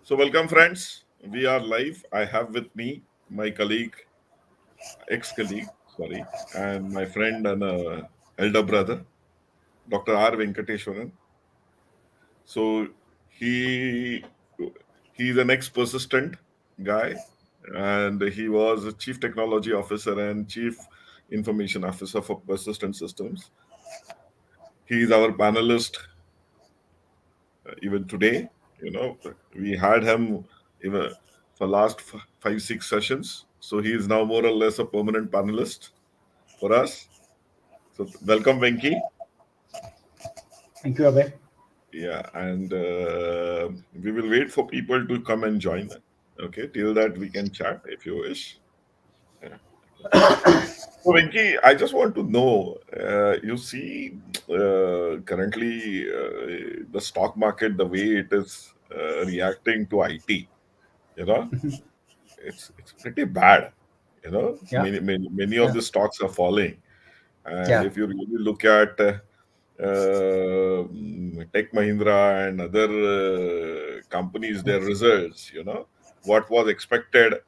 So, welcome, friends. We are live. I have with me my colleague, ex-colleague, sorry, and my friend and elder brother, Dr. R. Venkateshwaran. So, he he's an ex-persistent guy, and he was a chief technology officer and chief information officer for persistent systems. He's our panelist even today. You know, we had him even for last 5, 6 sessions. So he is now more or less a permanent panelist for us. So welcome, Venki. Thank you, Abhay. Yeah, and we will wait for people to come and join. Okay, till that we can chat if you wish. Yeah. Okay. So Venki, I just want to know. You see, currently the stock market, the way it is reacting to IT. You know, it's pretty bad. You know, Yeah, many of yeah, the stocks are falling, and yeah. if you really look at Tech Mahindra and other companies, their Yes, results, you know, what was expected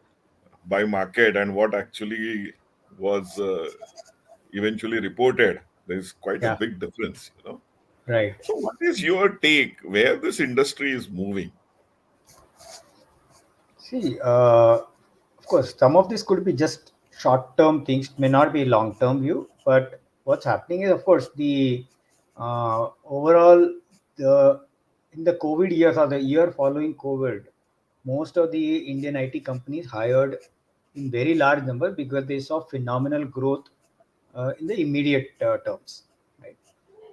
by market and what actually was eventually reported, there is quite a yeah. big difference, you know. Right. So, what is your take where this industry is moving? See, of course, some of this could be just short-term things, may not be long-term view. But what's happening is, of course, the overall the in the COVID years or the year following COVID, most of the Indian IT companies hired in very large number because they saw phenomenal growth in the immediate terms, right?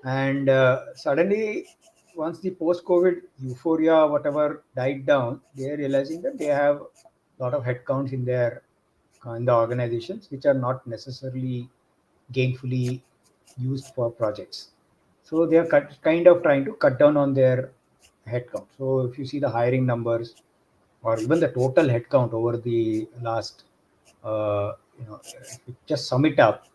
And suddenly, once the post-COVID euphoria, whatever died down, they are realizing that they have a lot of headcounts in the organizations, which are not necessarily gainfully used for projects. So they are kind of trying to cut down on their headcount. So if you see the hiring numbers or even the total headcount over the last, if you just sum it up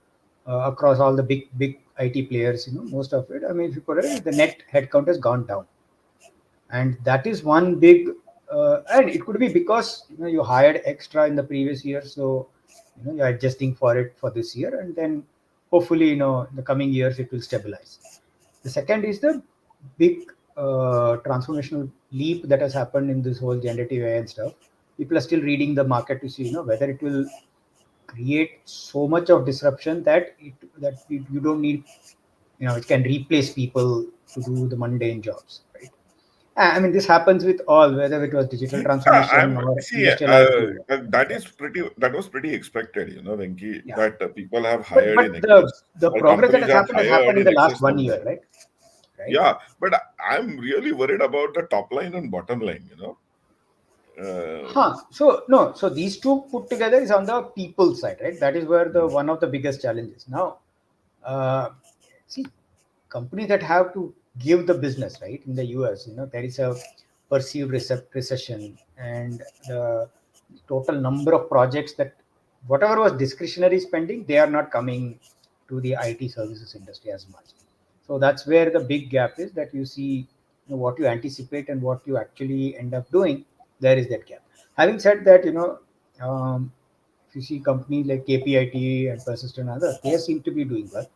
across all the big IT players, most of it. I mean, if you put it, the net headcount has gone down, and that is one big. And it could be because you hired extra in the previous year, so you're adjusting for it for this year, and then hopefully in the coming years it will stabilize. The second is the big transformational leap that has happened in this whole generative AI and stuff. People are still reading the market to see whether it will create so much of disruption that you don't need, it can replace people to do the mundane jobs, right? I mean, this happens with all, whether it was digital Yeah, transformation I'm or see industrial IoT. that is pretty. That was pretty expected, you know, Venki, Yeah, that people have but hired but in the excess, the or progress that companies have has hired happened in in the last excess 1 year, number. right? Yeah, but I'm really worried about the top line and bottom line, you know. So no, so these two put together is on the people side, right? That is where the Uh, one of the biggest challenges. Now, uh, see, companies that have to give the business, right? In the US, there is a perceived recession, and the total number of projects that whatever was discretionary spending, they are not coming to the IT services industry as much. So that's where the big gap is, that you see, what you anticipate and what you actually end up doing. There is that gap. Having said that, if you see companies like KPIT and Persistent and others, they seem to be doing well.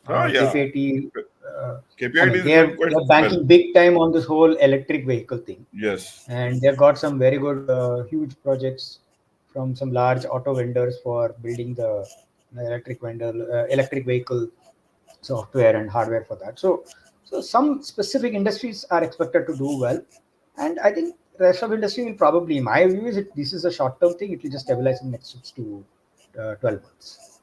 yeah, KPIT, I KPIT mean, is doing quite they're well. banking big time on this whole electric vehicle thing, Yes. and they've got some very good, huge projects from some large auto vendors for building the electric vehicle software and hardware for that. So some specific industries are expected to do well, and I think rest of industry will probably, in my view, this is a short term thing. It will just stabilize in the next 6 to 12 months.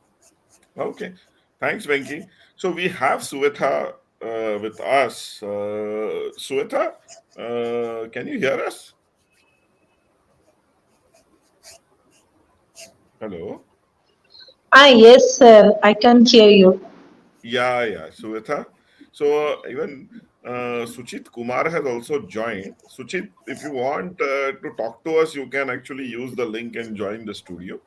Okay. Thanks, Venki. So we have Suetha with us. Suetha, can you hear us? Hello. Yes, sir. I can hear you. Yeah. Suetha. So even Suchit Kumar has also joined. Suchit, if you want to talk to us, you can actually use the link and join the studio,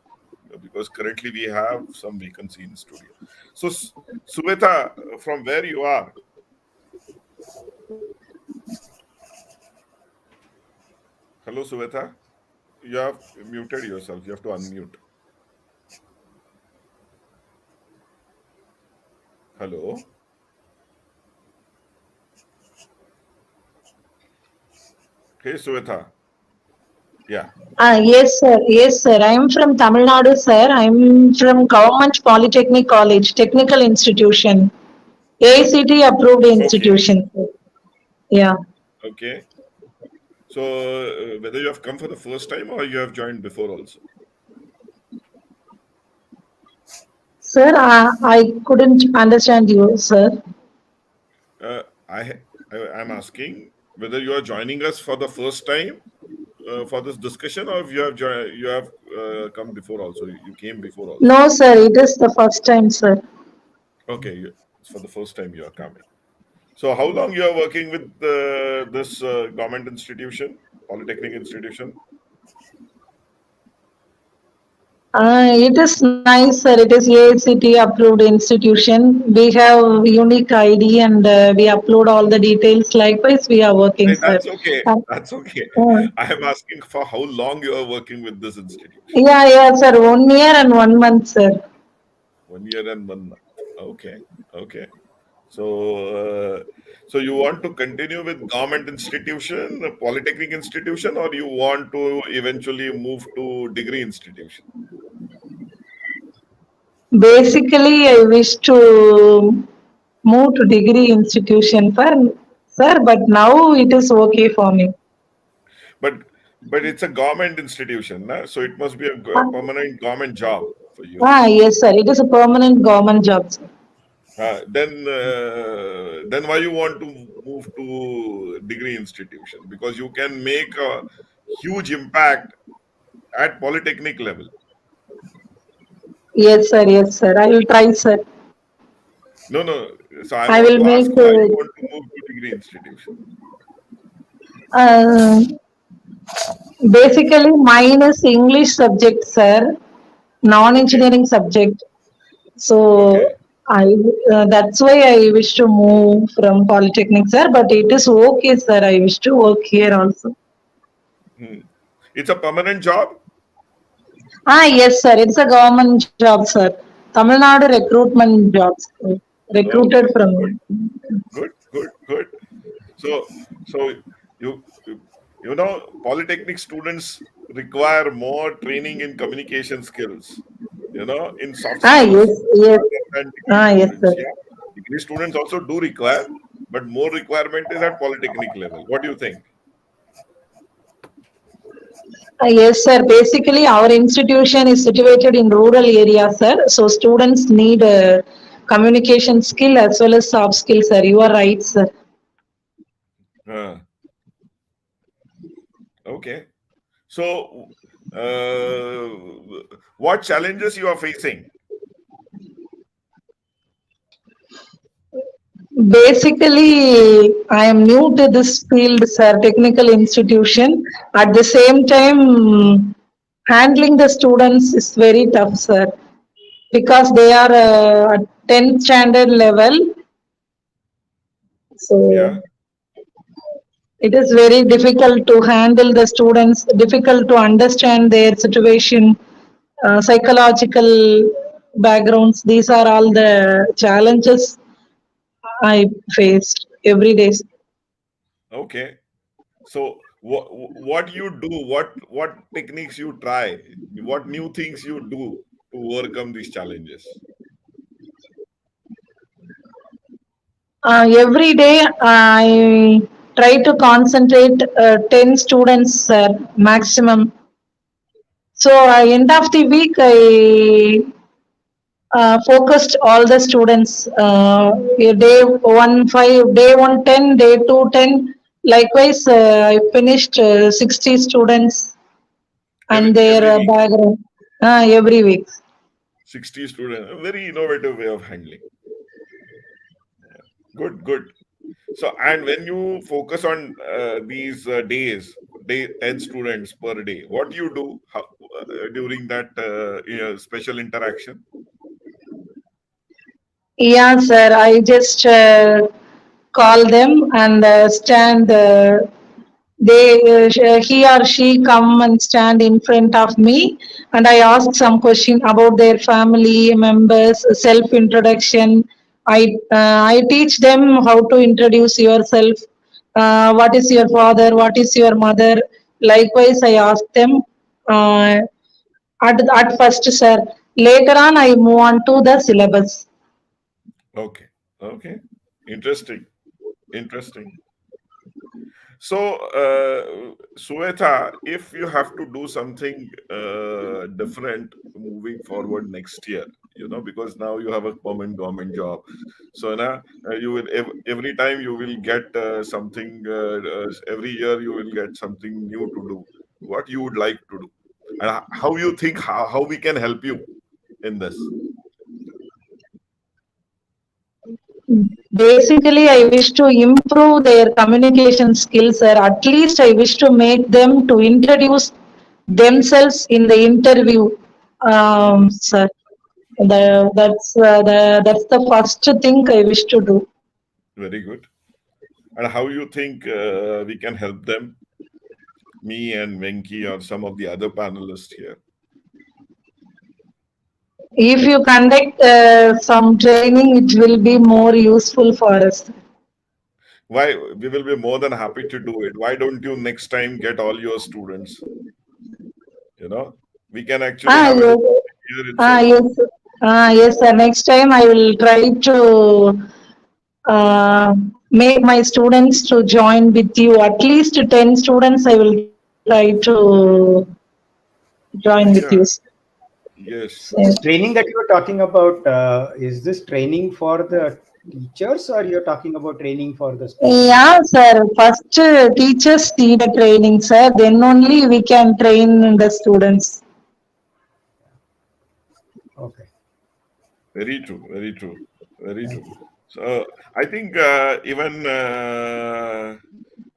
because currently we have some vacancy in studio. So, Suetha, from where you are? Hello, Suvetha. You have muted yourself. You have to unmute. Hello. Hey, Suvetha. Yeah. Yes, sir. Yes, sir. I am from Tamil Nadu, sir. I am from Government Polytechnic College, Technical Institution, AICT approved Okay. institution. Sir. Yeah. Okay. So, whether you have come for the first time or you have joined before also? Sir, I couldn't understand you, sir. Uh, I, I'm asking whether you are joining us for the first time for this discussion, or if you have come before also. You came before also. No, sir. It is the first time, sir. Okay, it's for the first time you are coming. So, how long you are working with this government institution, polytechnic institution? It is nice, sir. It is AICT approved institution. We have unique ID and we upload all the details. Likewise, we are working, Hey, sir. that's okay. Uh, That's okay. uh, I am asking for how long you are working with this institution. yeah, yeah, sir. 1 year and 1 month, sir. 1 year and 1 month. Okay. Okay. So, so you want to continue with government institution, polytechnic institution, or you want to eventually move to degree institution? Basically, I wish to move to degree institution for sir, but now it is okay for me. But but it's a government institution, na? So it must be a Ah, permanent government job for you. yes, sir. It is a permanent government job, sir. Then why you want to move to degree institution? Because you can make a huge impact at polytechnic level. Yes, sir. Yes, sir. I will try, sir. No, no. So I I want will to make. ask why you want to move to degree institution. Uh, Basically, mine is English subject, sir. Okay, Non-engineering subject. So okay. that's why I wish to move from polytechnic, sir. But it is okay, sir. I wish to work here also. Hmm. It's a permanent job. Yes, sir. It's a government job, sir. Tamil Nadu recruitment jobs. Recruited Okay, from. good, good, good, good. So, so you know, polytechnic students require more training in communication skills. You know, in soft Yes, skills yes. rather than degree Yes, students. sir. Yeah, degree students also do require, but more requirement is at polytechnic level. What do you think? Yes, sir. Basically, our institution is situated in rural areas, sir. So students need communication skill as well as soft skills, sir. You are right, sir. Uh, okay. So, what challenges you are facing? Basically, I am new to this field, sir, technical institution. At the same time, handling the students is very tough, sir, because they are at 10th standard level. Yeah. So it is very difficult to handle the students, difficult to understand their situation, psychological backgrounds. These are all the challenges I faced every day. Okay. So what you do? What techniques you try? What new things you do to overcome these challenges? Every day I try to concentrate 10 students maximum. So end of the week I focused all the students. Day 1 5, day 1 10, day 2 10. Likewise, I finished 60 students and their Every week, background every week. 60 students. A very innovative way of handling. Good, good. So, and when you focus on these days, 10 students per day, what do you do during that special interaction? Yeah, sir. I just call them and stand he or she come and stand in front of me, and I ask some question about their family members, self introduction. I teach them how to introduce yourself, what is your father, what is your mother. Likewise I ask them uh, at first, sir. Later on I move on to the syllabus. Okay. Okay. Interesting. Interesting. So, Sweta, if you have to do something different moving forward next year, because now you have a permanent government job, so now you will every time you will get something. Every year you will get something new to do. What you would like to do, and how you think how we can help you in this. Basically, I wish to improve their communication skills, or at least I wish to make them to introduce themselves in the interview. Mhm. Sir, that's the first thing I wish to do. Very good. And how you think we can help them, me and Venki or some of the other panelists here? If you conduct some training, it will be more useful for us. Why? We will be more than happy to do it. Why don't you next time get all your students? You know, we can actually Ah, have a yes. discussion here Ah, itself. yes. Ah, yes, sir. Next time I will try to make my students to join with you. At least 10 students I will try to join with you. Yeah. Yes. So this training that you were talking about, is this training for the teachers or you're talking about training for the students? Yeah, sir. First, teachers need a training, sir. Then only we can train the students. Okay. Very true. Very true. Very true. So I think even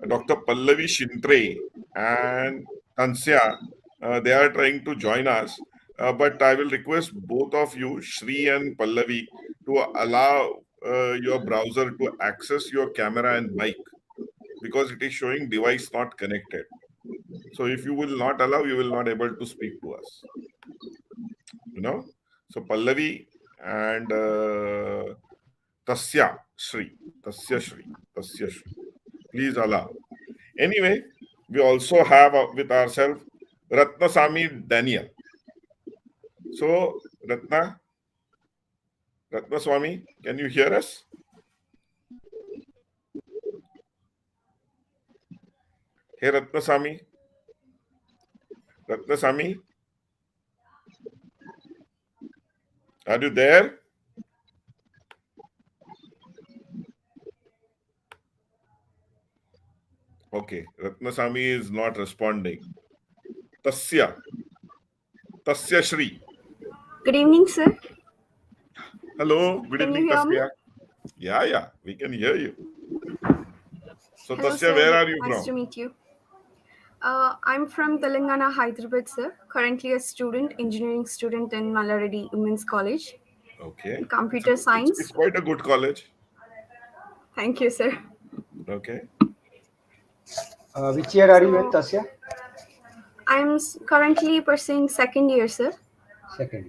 Dr. Pallavi Shintre and Tansya, they are trying to join us. But I will request both of you, Shri and Pallavi, to allow your browser to access your camera and mic because it is showing device not connected. So if you will not allow, you will not able to speak to us. You know. So Pallavi and Tasya Shri, Tasya Shri, Tasya Shri. Please allow. Anyway, we also have with ourselves Ratnasamy Daniel. So, Ratnaswamy, can you hear us? Hey, Ratnasamy, are you there? Okay, Ratnasamy is not responding. Tasya, Tasya Shri. Good evening, sir. Hello, good Can you evening, hear me? Tasya. Yeah, yeah, we can hear you. So, Hello, Tasya, sir. where are you Nice to from? meet you. I'm from Telangana, Hyderabad, sir. Currently a student, engineering student in Malaredi Women's College, Okay, computer it's science. quite a good college. Thank you, sir. Okay, Which year are you in, So Tasya? I'm currently pursuing second year, sir. Second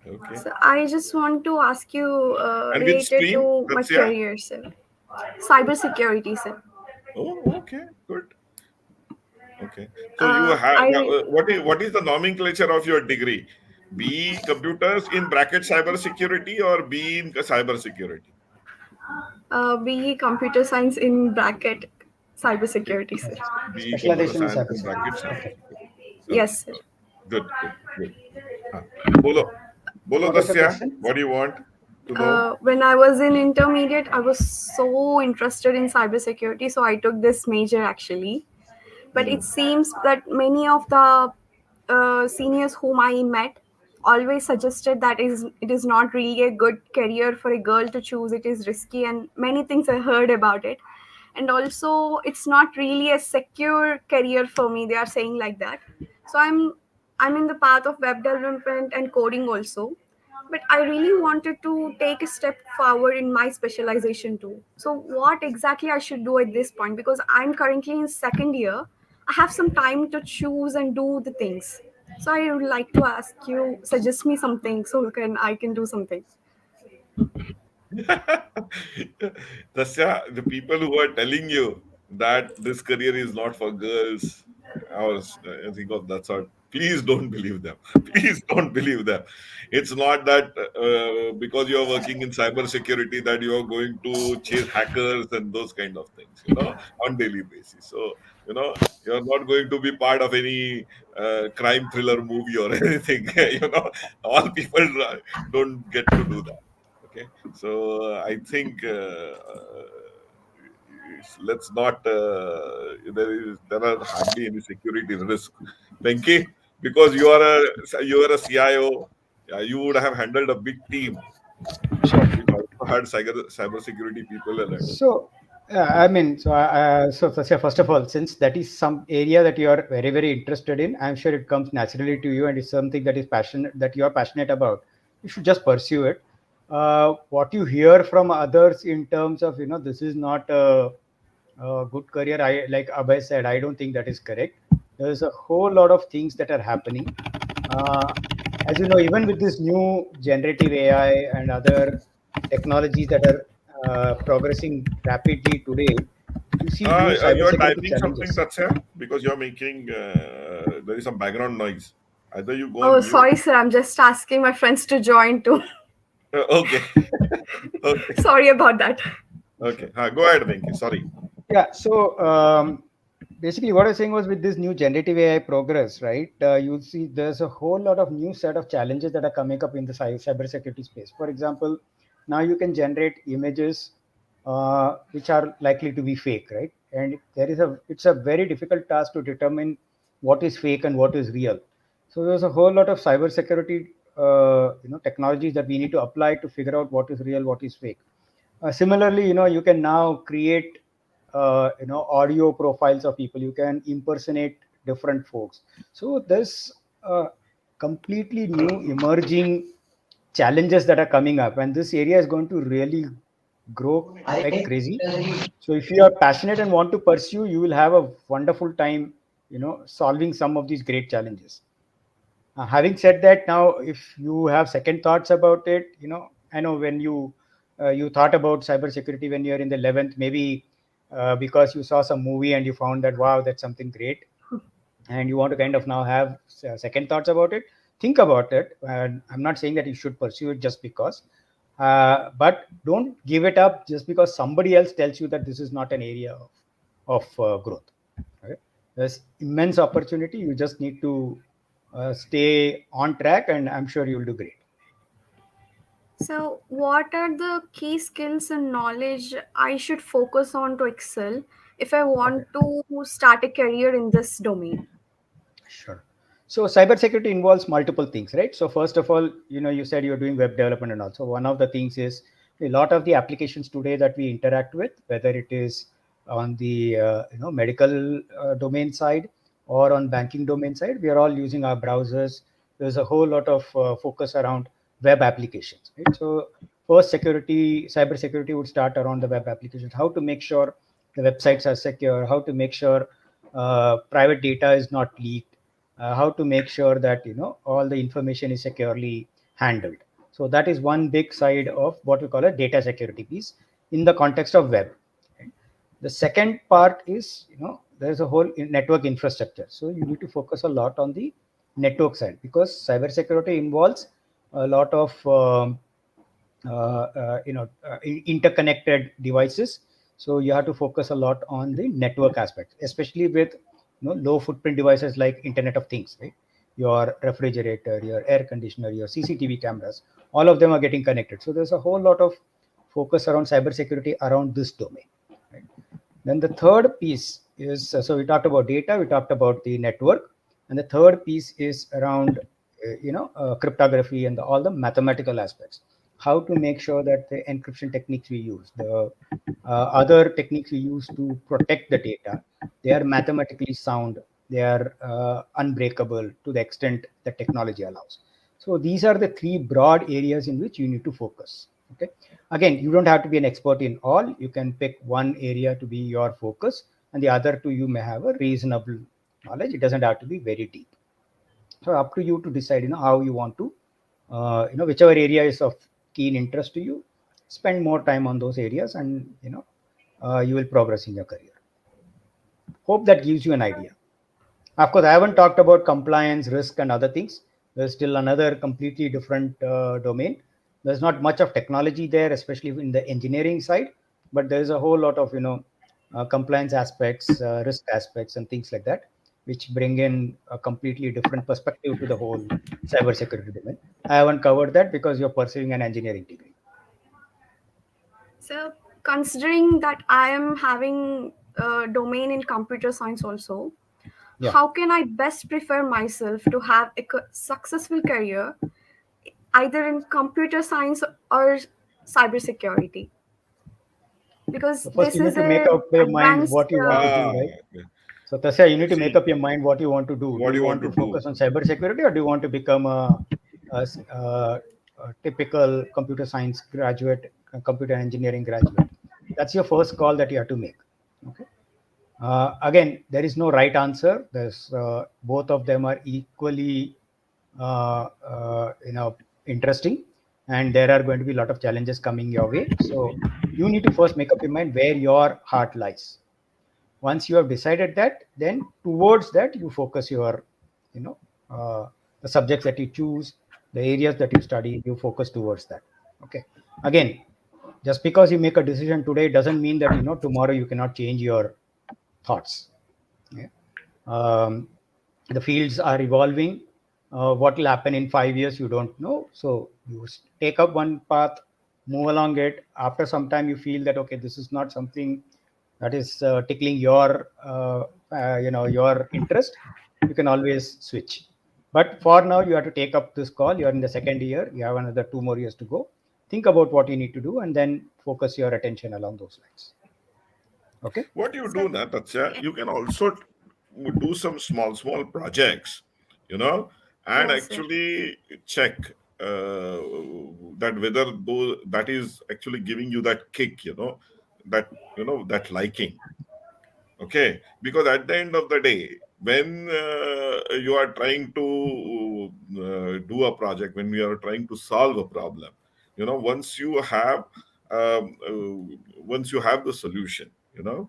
year. okay. So I just want to ask you And which related stream, to my Tasya? career, sir. Cyber security, sir. Oh, okay, good. Okay. So you have I what is the nomenclature of your degree? BE computers in bracket cyber security or BE in cyber security? BE computer science in bracket cyber security, sir. BE computer Specialization in science in cybersecurity. bracket cyber Okay. security. Okay. Yes, sir. Good, good, good. हाँ. बोलो बोलो What was the दस्या. question? What do you want to know? When I was in intermediate, I was so interested in cybersecurity, so I took this major actually. But it Hmm. seems that many of the seniors whom I met always suggested that it is not really a good career for a girl to choose. It is risky, and many things I heard about it. And also, it's not really a secure career for me. They are saying like that. So I'm in the path of web development and coding also. but I really wanted to take a step forward in my specialization too. So, what exactly I should do at this point? Because I'm currently in second year, I have some time to choose and do the things. So, I would like to ask you, suggest me something so I can do something. Tasya, the people who are telling you that this career is not for girls, I think of that sort. Please don't believe them. Please don't believe them. It's not that because you are working in cyber security that you are going to chase hackers and those kind of things, on daily basis. So, you're not going to be part of any crime thriller movie or anything. All people don't get to do that. Okay, so I think let's not. There are hardly any security risk. Venki, because you are a CIO, yeah, you would have handled a big team, which also had cyber security people in it. So, I mean, so first of all, since that is some area that you are very, very interested in, I'm sure it comes naturally to you, and it's something that you are passionate about. You should just pursue it. What you hear from others in terms of, this is not a good career. Like Abhay said, I don't think that is correct. There's a whole lot of things that are happening. Uh, as you know, even with this new generative AI and other technologies that are progressing rapidly today, you see new You are cybersecurity typing something, challenges. Tatsya, because you are making there is some background noise. Either you go Oh, on mute. sorry, sir. I'm just asking my friends to join too. Okay, okay, Sorry about that. okay. Go ahead, Venki. Sorry. Yeah. So basically, what I was saying was with this new generative AI progress, right? You see, there's a whole lot of new set of challenges that are coming up in the cybersecurity space. For example, now you can generate images which are likely to be fake, right? And it's a very difficult task to determine what is fake and what is real. So there's a whole lot of cybersecurity, technologies that we need to apply to figure out what is real, what is fake. Similarly, you can now create audio profiles of people. You can impersonate different folks. So there's completely new emerging challenges that are coming up, and this area is going to really grow like crazy. So if you are passionate and want to pursue, you will have a wonderful time solving some of these great challenges. Having said that, now if you have second thoughts about it, I know when you thought about cybersecurity when you're in the 11th, maybe because you saw some movie and you found that wow, that's something great, and you want to kind of now have second thoughts about it. Think about it, and I'm not saying that you should pursue it just because, but don't give it up just because somebody else tells you that this is not an area of growth. Okay? There's immense opportunity. You just need to stay on track, and I'm sure you'll do great. So, what are the key skills and knowledge I should focus on to excel if I Okay. want to start a career in this domain? Sure. So cybersecurity involves multiple things, right? So first of all, you said you're doing web development and all. So one of the things is a lot of the applications today that we interact with, whether it is on the medical domain side or on banking domain side, we are all using our browsers. There's a whole lot of focus around web applications, right? So first, cyber security would start around the web applications. How to make sure the websites are secure, how to make sure private data is not leaked, how to make sure that all the information is securely handled. So that is one big side of what we call a data security piece in the context of web. Right? The second part is there's a whole network infrastructure. So you need to focus a lot on the network side because cybersecurity involves a lot of interconnected devices. So you have to focus a lot on the network aspect, especially with low footprint devices like Internet of Things, right? Your refrigerator, your air conditioner, your CCTV cameras, all of them are getting connected. So there's a whole lot of focus around cybersecurity around this domain. Right? Then the third piece is so we talked about data, we talked about the network, and the third piece is around cryptography and all the mathematical aspects. How to make sure that the encryption techniques we use, the other techniques we use to protect the data, they are mathematically sound, they are unbreakable to the extent that technology allows. So these are the three broad areas in which you need to focus. Okay. Again, you don't have to be an expert in all. You can pick one area to be your focus, and the other two you may have a reasonable knowledge. It doesn't have to be very deep. So up to you to decide, how you want to, whichever area is of keen interest to you, spend more time on those areas, and you will progress in your career. Hope that gives you an idea. Of course, I haven't talked about compliance, risk, and other things. There's still another completely different domain. There's not much of technology there, especially in the engineering side, but there's a whole lot of compliance aspects, risk aspects, and things like that, which bring in a completely different perspective to the whole cybersecurity domain. I haven't covered that because you're pursuing an engineering degree. So, considering that I am having a domain in computer science also, Yeah. how can I best prepare myself to have a successful career either in computer science or cybersecurity? Because So first, this you need is to make a up your mind advanced. what you want to do, right? Okay. So Tasya, you need to make See, up your mind what you want to do. Do what you you want want to to do? focus on cybersecurity, or do you want to become a typical computer science graduate, a computer engineering graduate? That's your first call that you have to make. Okay. Again, there is no right answer. There's both of them are equally, interesting, and there are going to be a lot of challenges coming your way. So you need to first make up your mind where your heart lies. Once you have decided that, then towards that you focus your, you know the subjects that you choose, the areas that you study, you focus towards that. Okay. Again, just because you make a decision today doesn't mean that tomorrow you cannot change your thoughts. Yeah. The fields are evolving. What will happen in 5 years, you don't know. So you take up one path, move along it. After some time, you feel that okay, this is not something that is tickling your interest. You can always switch. But for now, you have to take up this call. You are in the second year. You have another 2 more years to go. Think about what you need to do, and then focus your attention along those lines. Okay. What you So, do, na, Tatya, you can also do some small projects, and yes, sir. actually check that whether that is actually giving you that kick, that that liking. Okay, because at the end of the day, when you are trying to do a project, when we are trying to solve a problem, once you have once you have the solution, then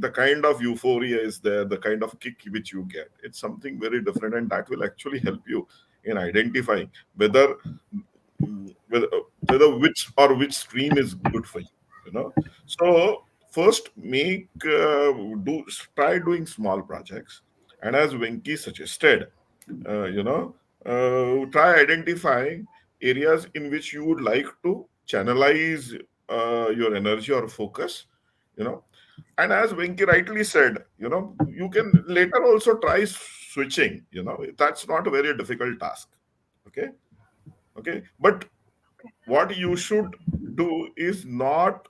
the kind of euphoria is there, the kind of kick which you get, it's something very different, and that will actually help you in identifying whether which stream is good for you. So first, do try doing small projects, and as Venki suggested, try identifying areas in which you would like to channelize your energy or focus. And as Venki rightly said, you can later also try switching. That's not a very difficult task. Okay, but what you should do is not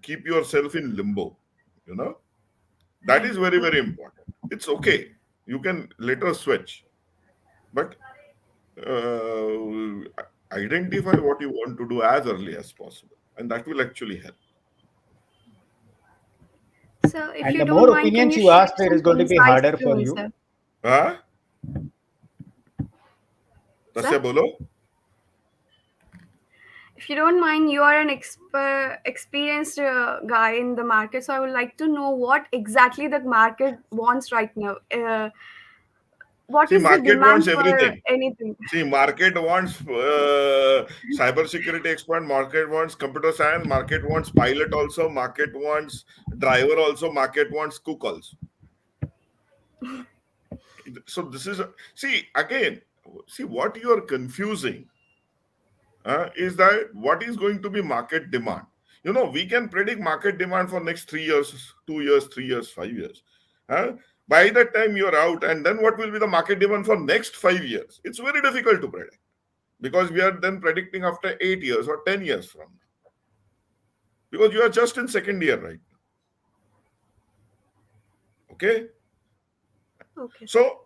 keep yourself in limbo. That is very, very important. It's okay, you can later switch, but uh, identify what you want to do as early as possible, and that will actually help. So, if And you the don't more mind, can opinions you you share ask, it is some going to be insights harder to for me, you. sir? Huh? Sir, Tasya bolo. if you don't mind, you are an experienced guy in the market, so I would like to know what exactly the market wants right now. What See, is the market wants demand for everything. anything? See, market wants cybersecurity expert, market wants computer science, market wants pilot also, market wants driver also, market wants cook also. So this is, see, again, see what you are confusing is that what is going to be market demand. We can predict market demand for next 3 years, 2 years, 3 years, 5 years. By that time you're out, and then what will be the market demand for next 5 years? It's very difficult to predict, because we are then predicting after 8 years or 10 years from now, because you are just in second year right now. Okay. Okay, sir. So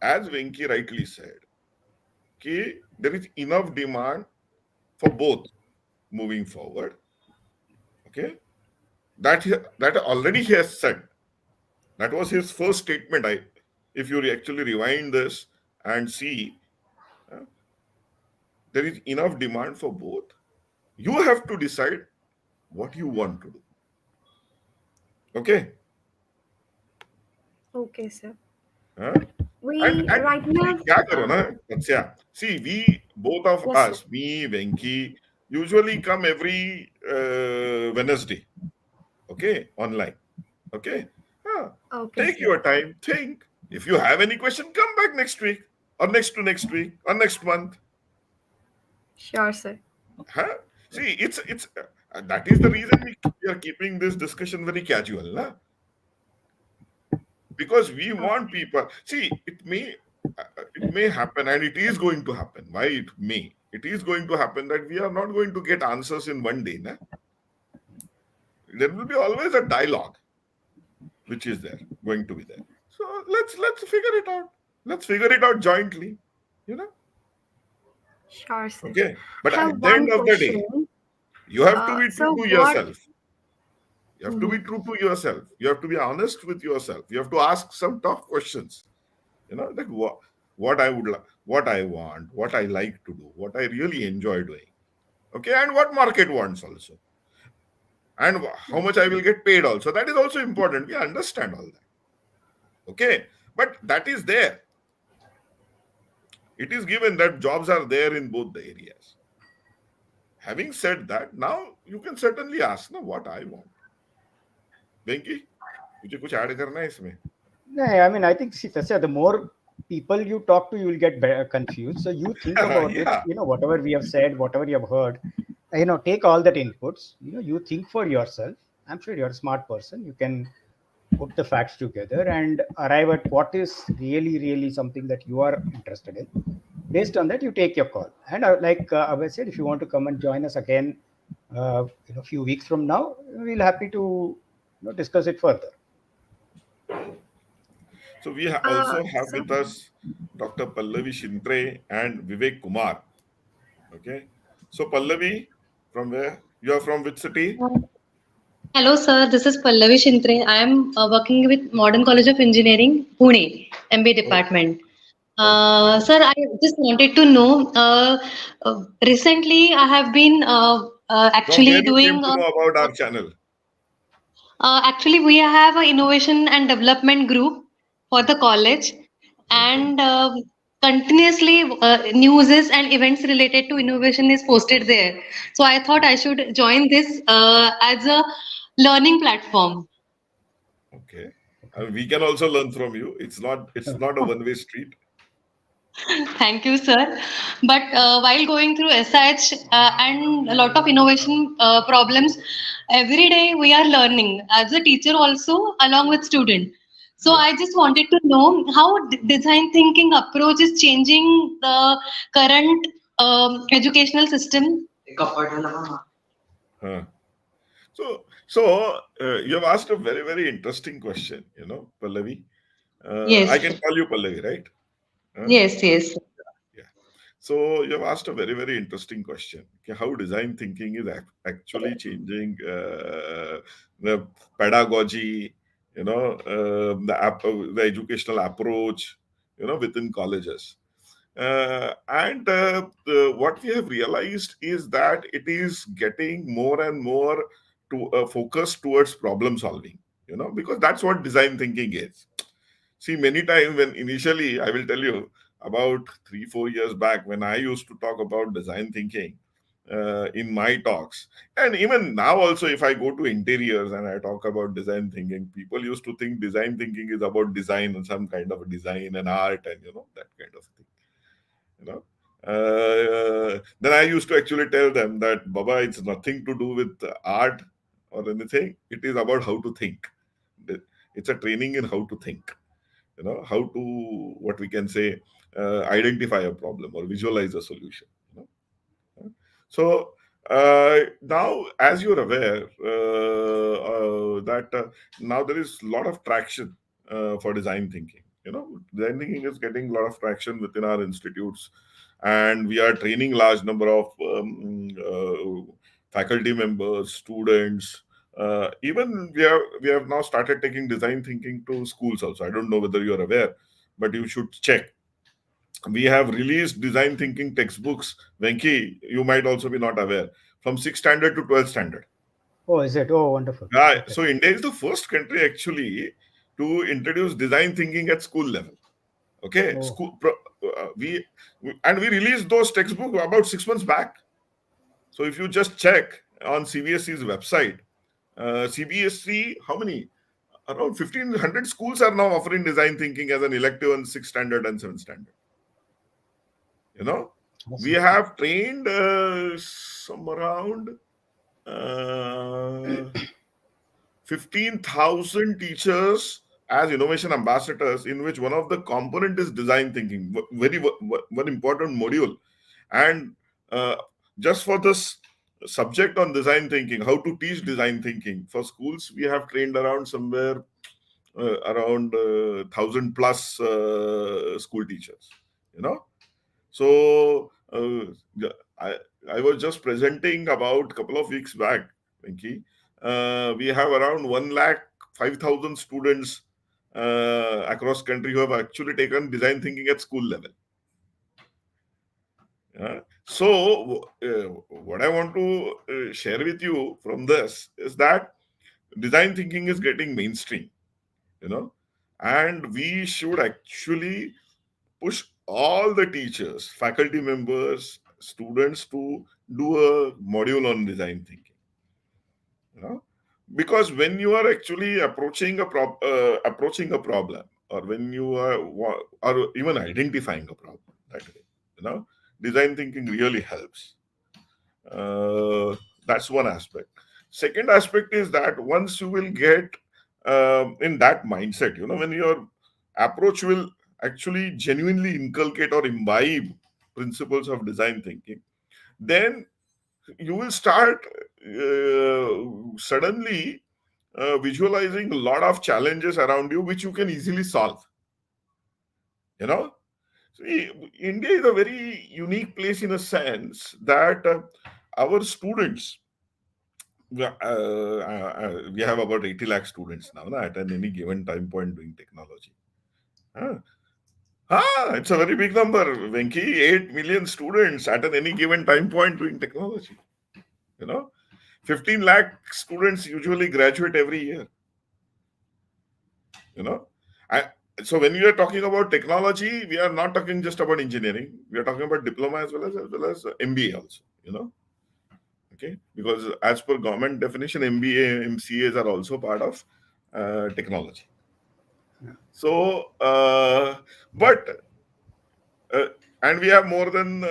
as Venki rightly said, there is enough demand for both moving forward. Okay, that already he has said. That was his first statement. If you actually rewind this and see, uh, there is enough demand for both. You have to decide what you want to do. Okay. Okay, sir. Huh? And We and right see, now, kya karo na? That's. See, we both of yes, sir. us, me, Venki, usually come every Wednesday. Okay, online. Okay. Huh. Okay, Take sir. your time, think. If you have any question, come back next week, or next to next week, or next month. Sure, sir. Huh? See, it's that is the reason we are keeping this discussion very casual, na? Because we want Okay. people. See, it may happen, and it is going to happen. Why it may? It is going to happen that we are not going to get answers in one day, na? There will be always a dialogue, which is there, going to be there. So let's figure it out. Let's figure it out jointly. You know. Sure, sir. Okay. I But have at the end one of the day, question. you have to be true So to what? yourself. You have to be Mhm. true to yourself. You have to be honest with yourself. You have to ask some tough questions. Like what I would like, what I want, what I like to do, what I really enjoy doing. Okay, and what market wants also, and how much I will get paid also. That is also important. We understand all that. Okay, but that is there. It is given that jobs are there in both the areas. Having said that, now you can certainly ask, no, what I want. Venki, मुझे कुछ add करना है इसमें? No, I mean, I think, see, Tasya, the more people you talk to, you will get confused. So you think about it, Yeah. whatever we have said, whatever you have heard, take all that inputs, you think for yourself. I'm sure you're a smart person. You can put the facts together and arrive at what is really, really something that you are interested in. Based on that, you take your call. And like Abhay said, if you want to come and join us again, a few weeks from now, we'll happy to discuss it further. So we Uh, also have so with us Dr. Pallavi Shintre and Vivek Kumar. Okay. So Pallavi, from where? You are from which city? Hello, sir. This is Pallavi Shintre. I am working with Modern College of Engineering, Pune, MBA Oh, department. okay. Sir, I just wanted to know. Recently, I have been From where actually you came doing. to know about our channel? Actually, we have an innovation and development group for the college, Okay. and continuously news and events related to innovation is posted there. So I thought I should join this as a learning platform. Okay. And we can also learn from you. It's not a one-way street. Thank you, sir. But while going through SIH and a lot of innovation problems, every day we are learning as a teacher also along with student. So Yeah. I just wanted to know how design thinking approach is changing the current educational system. Huh. So you have asked a very, very interesting question, Pallavi. I Yes, can call you Pallavi, right? Huh? yes, yes, Yeah. So you have asked a very, very interesting question. Okay, how design thinking is actually changing the pedagogy, the educational approach, within colleges. And what we have realized is that it is getting more and more to focus towards problem solving. Because that's what design thinking is. See, many times when initially, I will tell you, about 3-4 years back, when I used to talk about design thinking in my talks, and even now also, if I go to interiors and I talk about design thinking, people used to think design thinking is about design and some kind of a design and art and that kind of thing. You know. Then I used to actually tell them that Baba, it's nothing to do with art or anything. It is about how to think. It's a training in how to think, how to, what we can say, identify a problem or visualize a solution. So now, as you're aware, that now there is a lot of traction for design thinking. Design thinking is getting a lot of traction within our institutes, and we are training large number of faculty members, students. Even we have now started taking design thinking to schools also. I don't know whether you are aware, but you should check. We have released design thinking textbooks. Venki, you might also be not aware, from 6th standard to 12th standard. Oh, is it? Oh, wonderful. Yeah, Okay. so India is the first country actually to introduce design thinking at school level. Okay, Oh. we released those textbooks about 6 months back. So if you just check on CBSE's website, CBSE, how many? Around 1,500 schools are now offering design thinking as an elective in 6th standard and 7th standard. We have trained some around 15,000 teachers as innovation ambassadors, in which one of the component is design thinking, one important module. And just for this subject on design thinking, how to teach design thinking for schools, we have trained around somewhere around 1,000 plus school teachers. So I was just presenting about a couple of weeks back, Venki. We have around 1,05,000 students across country who have actually taken design thinking at school level. So what I want to share with you from this is that design thinking is getting mainstream, and we should actually push all the teachers, faculty members, students to do a module on design thinking. Because when you are actually approaching a problem, or when you are or even identifying a problem, that way, design thinking really helps. That's one aspect. Second aspect is that once you will get in that mindset, when your approach will actually genuinely inculcate or imbibe principles of design thinking, then you will start suddenly visualizing a lot of challenges around you which you can easily solve. See, India is a very unique place in a sense that our students, we have about 80 lakh students now at any given time point doing technology. It's a very big number, Venki. 8 million students at any given time point doing technology. 15 lakh students usually graduate every year. So when we are talking about technology, we are not talking just about engineering. We are talking about diploma as well as MBA also. Okay, because as per government definition, MBA, MCAs are also part of technology. So, and we have more than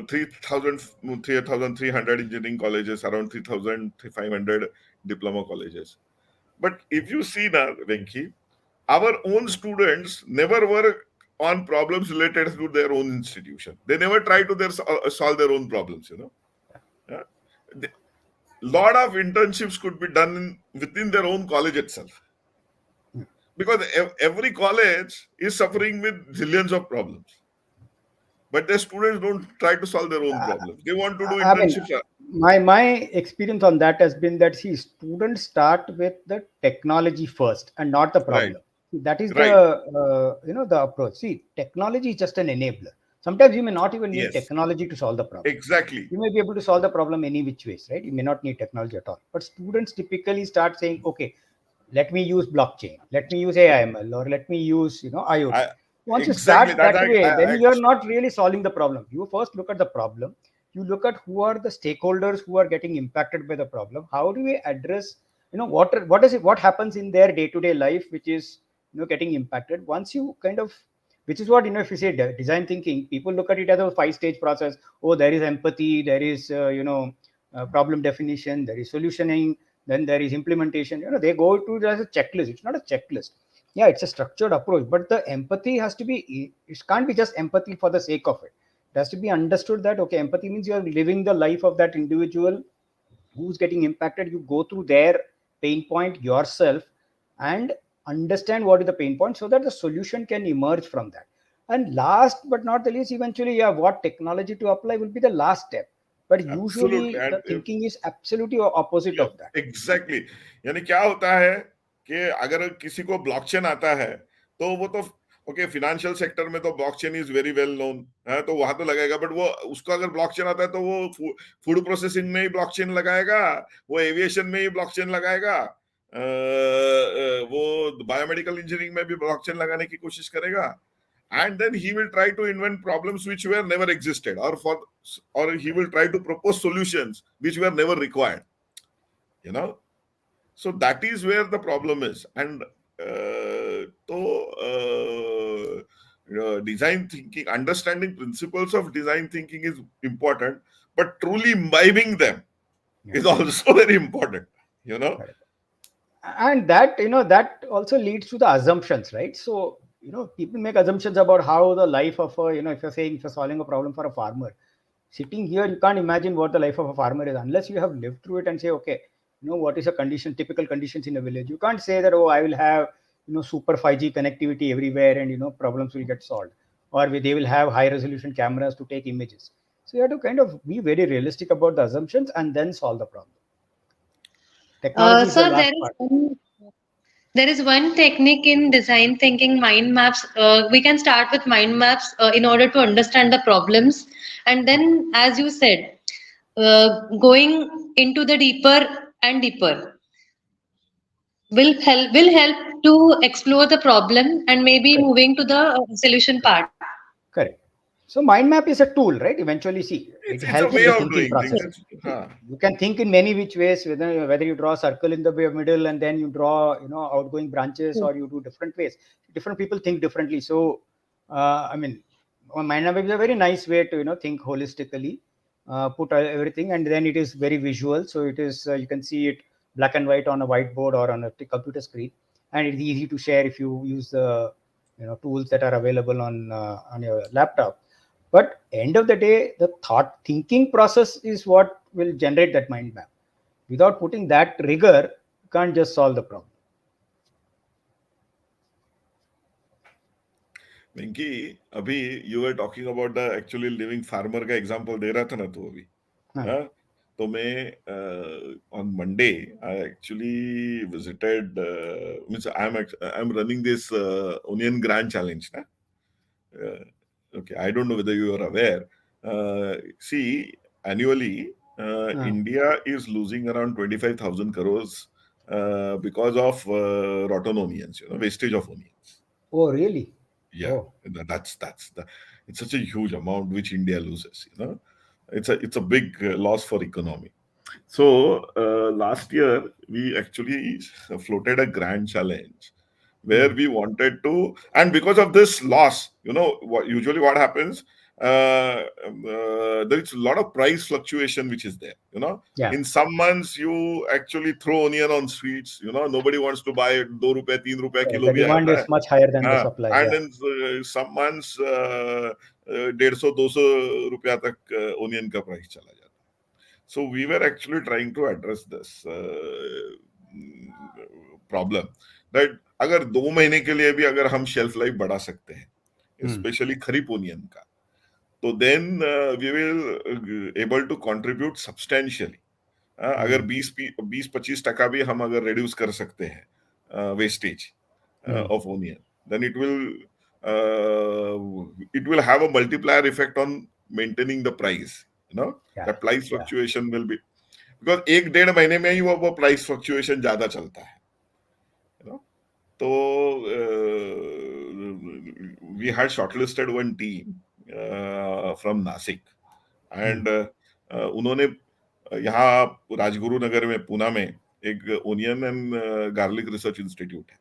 3,300 engineering colleges, around 3,500 diploma colleges. But if you see now, Venki, our own students never work on problems related to their own institution. They never try to solve their own problems, Yeah. Lot of internships could be done within their own college itself. Because every college is suffering with zillions of problems. But their students don't try to solve their own problems. They want to do I mean, internships. my experience on that has been that, see, students start with the technology first and not the problem. Right. That is Right. the approach. See, technology is just an enabler. Sometimes you may not even need Yes. technology to solve the problem. Exactly. You may be able to solve the problem any which ways, right? You may not need technology at all. But students typically start saying, okay, let me use blockchain, let me use AIML, or let me use IoT. Once you start Exactly. that way, then you're not really solving the problem. You first look at the problem. You look at who are the stakeholders who are getting impacted by the problem. How do we address, what happens in their day-to-day life, which is getting impacted. Once you kind of, which is what, if you say design thinking, people look at it as a 5-stage process. Oh, there is empathy, there is problem definition, there is solutioning, then there is implementation. They go to it as a checklist. It's not a checklist. Yeah, it's a structured approach, but the empathy has to be, it can't be just empathy for the sake of it. It has to be understood that, okay, empathy means you're living the life of that individual who's getting impacted. You go through their pain point yourself, and understand what is the pain point so that the solution can emerge from that. And last but not the least, eventually, yeah, what technology to apply will be the last step. But Absolutely. usually And the thinking is absolutely opposite of that. Exactly यानी क्या होता है कि अगर किसी को blockchain आता है तो वो तो ओके, फाइनेंशियल सेक्टर में तो blockchain is very well known है, तो वहां तो लगाएगा, बट वो उसको अगर ब्लॉकचेन आता है तो वो फूड प्रोसेसिंग में ही ब्लॉकचेन लगाएगा, वो एविएशन में ही ब्लॉकचेन लगाएगा, वो बायोमेडिकल इंजीनियरिंग में भी ब्लॉकचेन लगाने की कोशिश करेगा, and then he will try to invent problems which were never existed, or he will try to propose solutions which were never required, you know. So that is where the problem is. And design thinking, understanding principles of design thinking is important, but truly imbibing them is also very important, you know. And that, that also leads to the assumptions, right? So people make assumptions about how the life of a, if you're solving a problem for a farmer, sitting here you can't imagine what the life of a farmer is unless you have lived through it and say, okay, what is a condition, typical conditions in a village. You can't say that, oh, I will have super 5G connectivity everywhere and problems will get solved, or they will have high resolution cameras to take images. So you have to kind of be very realistic about the assumptions and then solve the problem. Technology is the Sir, last part. there is one technique in design thinking, mind maps. We can start with mind maps in order to understand the problems, and then, as you said, going into the deeper and deeper will help to explore the problem and maybe Correct. moving to the solution part. Correct. So mind map is a tool, right? Eventually, see, it It's a helps in way the of thinking doing things. process. You can think in many which ways, whether you draw a circle in the middle and then you draw, outgoing branches, or you do different ways. Different people think differently. So, I mean, mind map is a very nice way to, think holistically, put everything, and then it is very visual. So it is, you can see it black and white on a whiteboard or on a computer screen, and it's easy to share if you use the, tools that are available on your laptop. But end of the day, the thought thinking process is what will generate that mind map. Without putting that rigor, you can't just solve the problem. Venki, अभी you were talking about the actually living farmer का example दे रहा था ना तू अभी, हाँ? तो मैं on Monday I actually visited, means I'm running this Onion Grand Challenge, na? Okay, I don't know whether you are aware. See, annually India is losing around 25,000 crores because of rotten onions, wastage of onions. Oh, really? Yeah, Oh. it's such a huge amount which India loses. It's a big loss for economy. So last year we actually floated a grand challenge where we wanted to, and because of this loss, usually what happens, there is a lot of price fluctuation which is there. Yeah. In some months you actually throw onion on streets. Nobody wants to buy it. 2 rupees, 3 rupees kilo The bhi demand aata is hai. much higher than the supply. And Yeah. in some months 150-200 रुपया तक onion का price चला जाता है. So we were actually trying to address this problem, that अगर 2 महीने के लिए भी अगर हम shelf life बढ़ा सकते हैं, especially खरीफ onion का, तो then we will able to contribute substantially. अगर 20-25% भी हम अगर reduce कर सकते हैं wastage of onion, then it will have a multiplier effect on maintaining the price. The price fluctuation will be, because 1-1.5 महीने में ही वो price fluctuation ज्यादा चलता है. So we had shortlisted one team from Nasik, and उन्होंने यहाँ राजगुरु नगर में पूना में एक onion and garlic research institute है,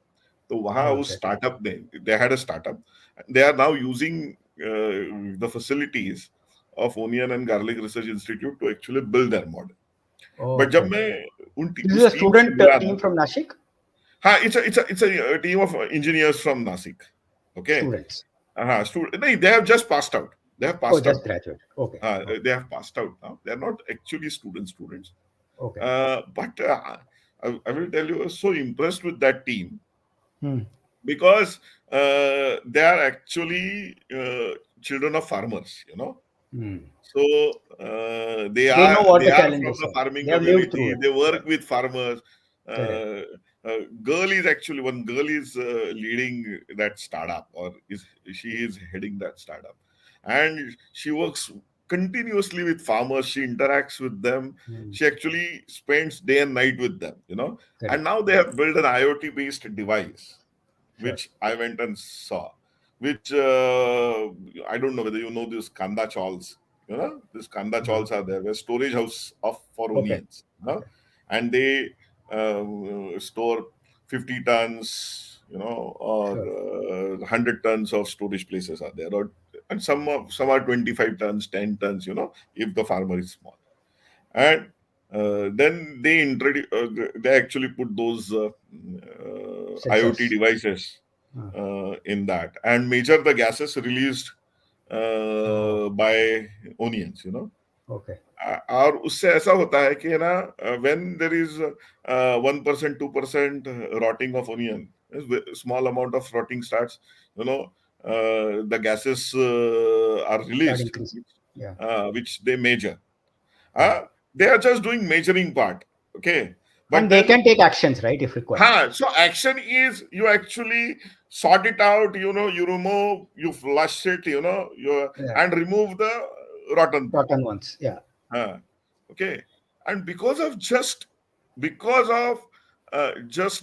तो वहाँ उस स्टार्टअप ने, they had a startup, they are now using the facilities of Onion and Garlic Research Institute to actually build their model. But जब मैं This is a student team from Nashik? हाँ, it's a team of engineers from Nasik. Okay. Students. They have just passed out. They have passed out. Just graduate. Okay. They have passed out now. They are not actually students. Okay. But I will tell you, I was so impressed with that team Hmm. because they are actually children of farmers, Hmm. so They know what they the are from challenges the are. farming They have lived through community. it. They Yeah. work with farmers. Correct. uh, Girl is actually one girl is leading that startup, or is she is heading that startup, and she works continuously with farmers. She interacts with them. Hmm. She actually spends day and night with them, and Correct. now they have built an IoT based device, Sure. which I went and saw, which I don't know whether you know these kanda chawls. These kanda Uh, chawls are there, where storage house of for okay. onions, Okay. and they store 50 tons, or Sure. 100 tons of storage places are there, and some are 25 tons, 10 tons, if the farmer is small. And then they actually put those IoT Sensors. devices Uh, in that, and measure the gases released oh. by onions, Okay. और उससे ऐसा होता है कि ना, when there is 1%, 2% rotting of onion, small amount of rotting starts, the gases are Start released, increasing. Yeah. which they measure. Hmm. They are just doing measuring part, okay? But And they then, can take actions, right, if required. so action is you actually sort it out, you remove, you flush it, Yeah. and remove the rotten part. Rotten ones. Yeah. Huh. Okay, and because of just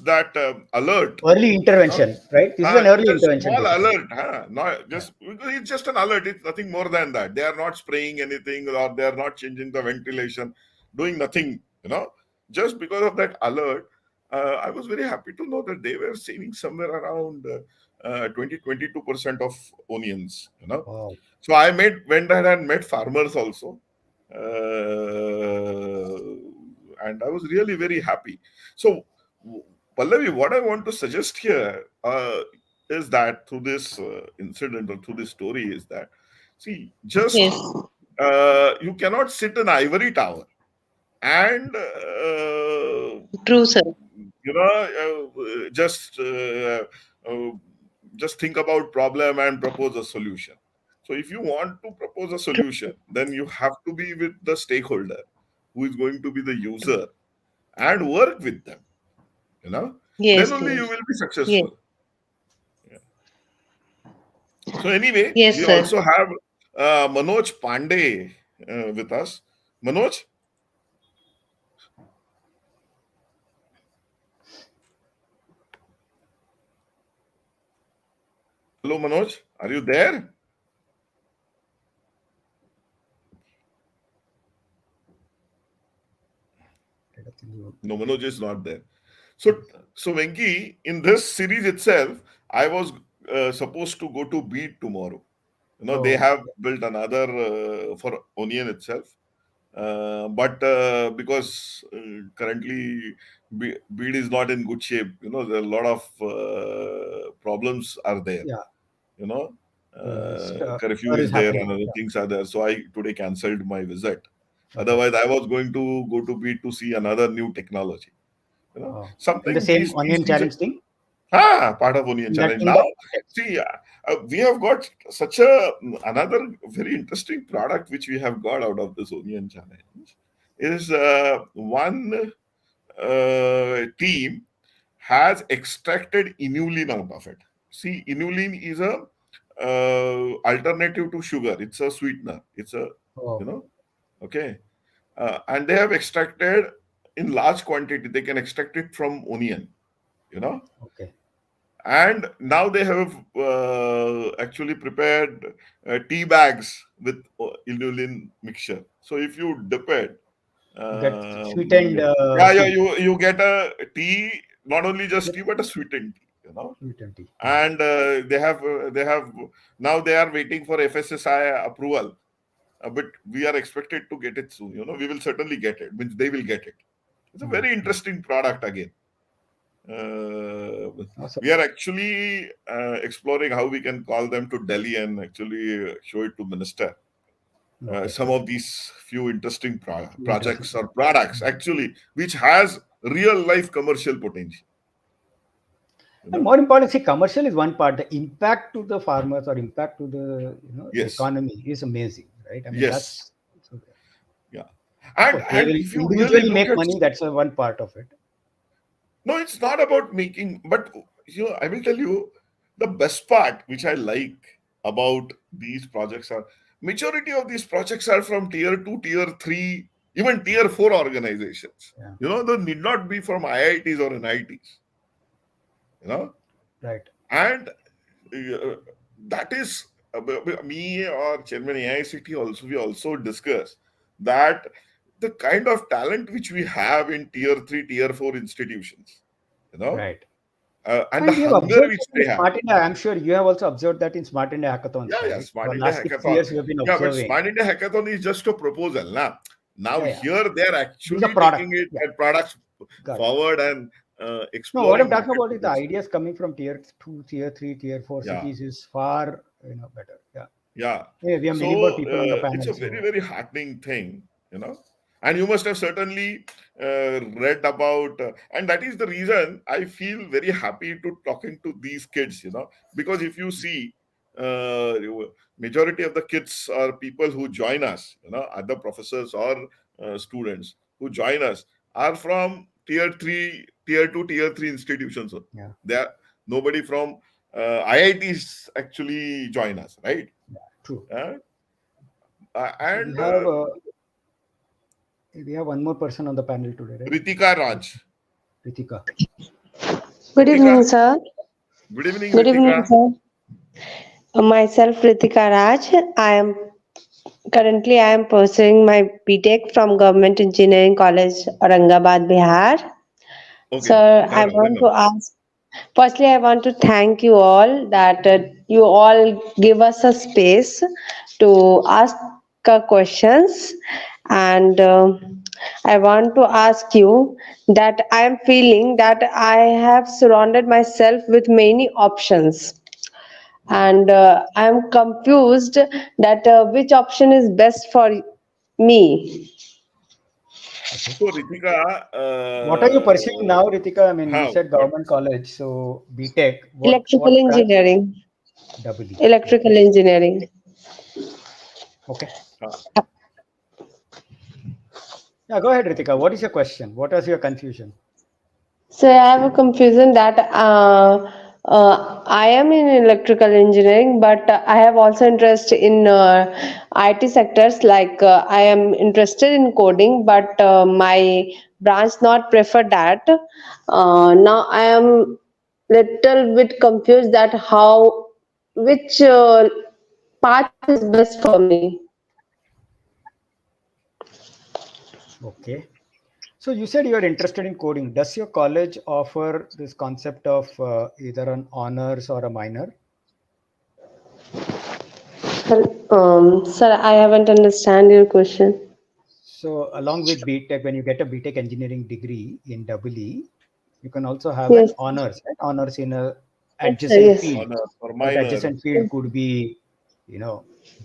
that alert, Early huh? intervention, right? This is an early Just intervention, small basically. alert, huh? Not Yeah. just because it's just an alert. It's nothing more than that. They are not spraying anything, or they are not changing the ventilation, doing nothing. Just because of that alert, I was very happy to know that they were saving somewhere around 20-22% of onions. Wow. So I went ahead and met farmers also, and I was really very happy. So, Pallavi, what I want to suggest here is that through this incident, or through this story, is that, see, just Yes. you cannot sit in ivory tower and True, sir. you know uh, just think about problem and propose a solution. So if you want to propose a solution, then you have to be with the stakeholder, who is going to be the user, and work with them, then Yes, only you yes. will be Yes. successful. Yeah. So anyway, Yes, we sir. also have Manoj Pandey with us. Manoj, hello Manoj, are you there? No, Manoj is not there. So, Venki, in this series itself, I was supposed to go to Beat tomorrow. They Oh, have built another for Onion itself. But because currently Beat is not in good shape, there are a lot of problems are there. yeah. You know, Curfew War is is there happening. and other Yeah. things are there. So I today cancelled my visit. Okay. Otherwise, I was going to go to Beat to see another new technology. In the Sometimes same these onion things. challenge thing. Part of Onion In that Challenge. in that Now, context. see, we have got such a another very interesting product which we have got out of this Onion Challenge is one team has extracted inulin out of it. See, inulin is a alternative to sugar. It's a sweetener. It's a you Oh, know okay, and they have extracted in large quantity. They can extract it from onion. You know okay. and now they have actually prepared tea bags with inulin mixture. So if you dip it, You get sweetened yeah, tea. you get a tea, not only just Yep. tea but a sweetened tea. Sweetened tea. Yeah. And they have now they are waiting for FSSI approval, but we are expected to get it soon. We will certainly get it. Means they will get it. It's a Mm, very mm. interesting product again. Uh, Awesome. we are actually exploring how we can call them to Delhi and actually show it to minister. Okay. Some of these few interesting Interesting. projects or products actually which has real life commercial potential. And more important, see, commercial is one part. The impact to the farmers or impact to the Yes. economy is amazing, right? I mean, Yes. that's Yeah. of course, they And will if you really individually look make at, money. That's one part of it. no, it's not about making, but I will tell you the best part which I like about these projects are majority of these projects are from tier 2, tier 3, even tier 4 organizations. Yeah. They need not be from IITs or NITs. Right. And that is me or Chairman AICT also, we also discuss that the kind of talent which we have in tier 3, tier 4 institutions, Right. and the we have hunger observed which that in they have. Smart India. I'm sure you have also observed that in Smart India hackathons, Yeah, right? Smart For India last 6 Hackathon. years, we have been Yeah, but observing. Smart India Hackathon is just a proposal. Now Yeah. here they are These are actually product. taking it Yeah. and products Got it. forward and No, exploring. what I'm talking market about is the potential. ideas coming from tier 2, tier 3, tier 4 Yeah. cities is far better. Yeah. Yeah. Yeah, we have many So more people on the panel. it's a very, very heartening thing. And you must have certainly read about, and that is the reason I feel very happy to talking to these kids, because if you see, majority of the kids are people who join us, other professors or students who join us are from tier 3, tier 2, tier 3 institutions. Yeah. They are nobody from IITs actually join us, right? Yeah, true. And we have one more person on the panel today, right? Ritika Raj. Ritika. Good evening, sir. Good evening, Good Ritika. evening, sir. Myself, Ritika Raj. I am pursuing my BTech from Government Engineering College, Aurangabad, Bihar. Okay. Sir, I want to ask. Firstly, I want to thank you all that you all give us a space to ask questions, and I want to ask you that I am feeling that I have surrounded myself with many options, and I am confused that which option is best for me. So, Ritika, What are you pursuing now, Ritika? I mean, you how? said government college, so BTech. What Electrical branch? engineering. Double E. Electrical engineering. Okay. Yeah, go ahead, Ritika. What is your question? What was your confusion? So I have a confusion that I am in electrical engineering, but I have also interest in IT sectors. Like I am interested in coding, but my branch not prefer that. Now I am little bit confused that how which path is best for me. Okay. So you said you are interested in coding. Does your college offer this concept of either an honors or a minor? Sir, I haven't understand your question. So along with BTech, when you get a BTech engineering degree in EE, you can also have an Yes, honors, right? Honors in a yes, sir, adjacent yes. field. Honor or That minor? adjacent field could be,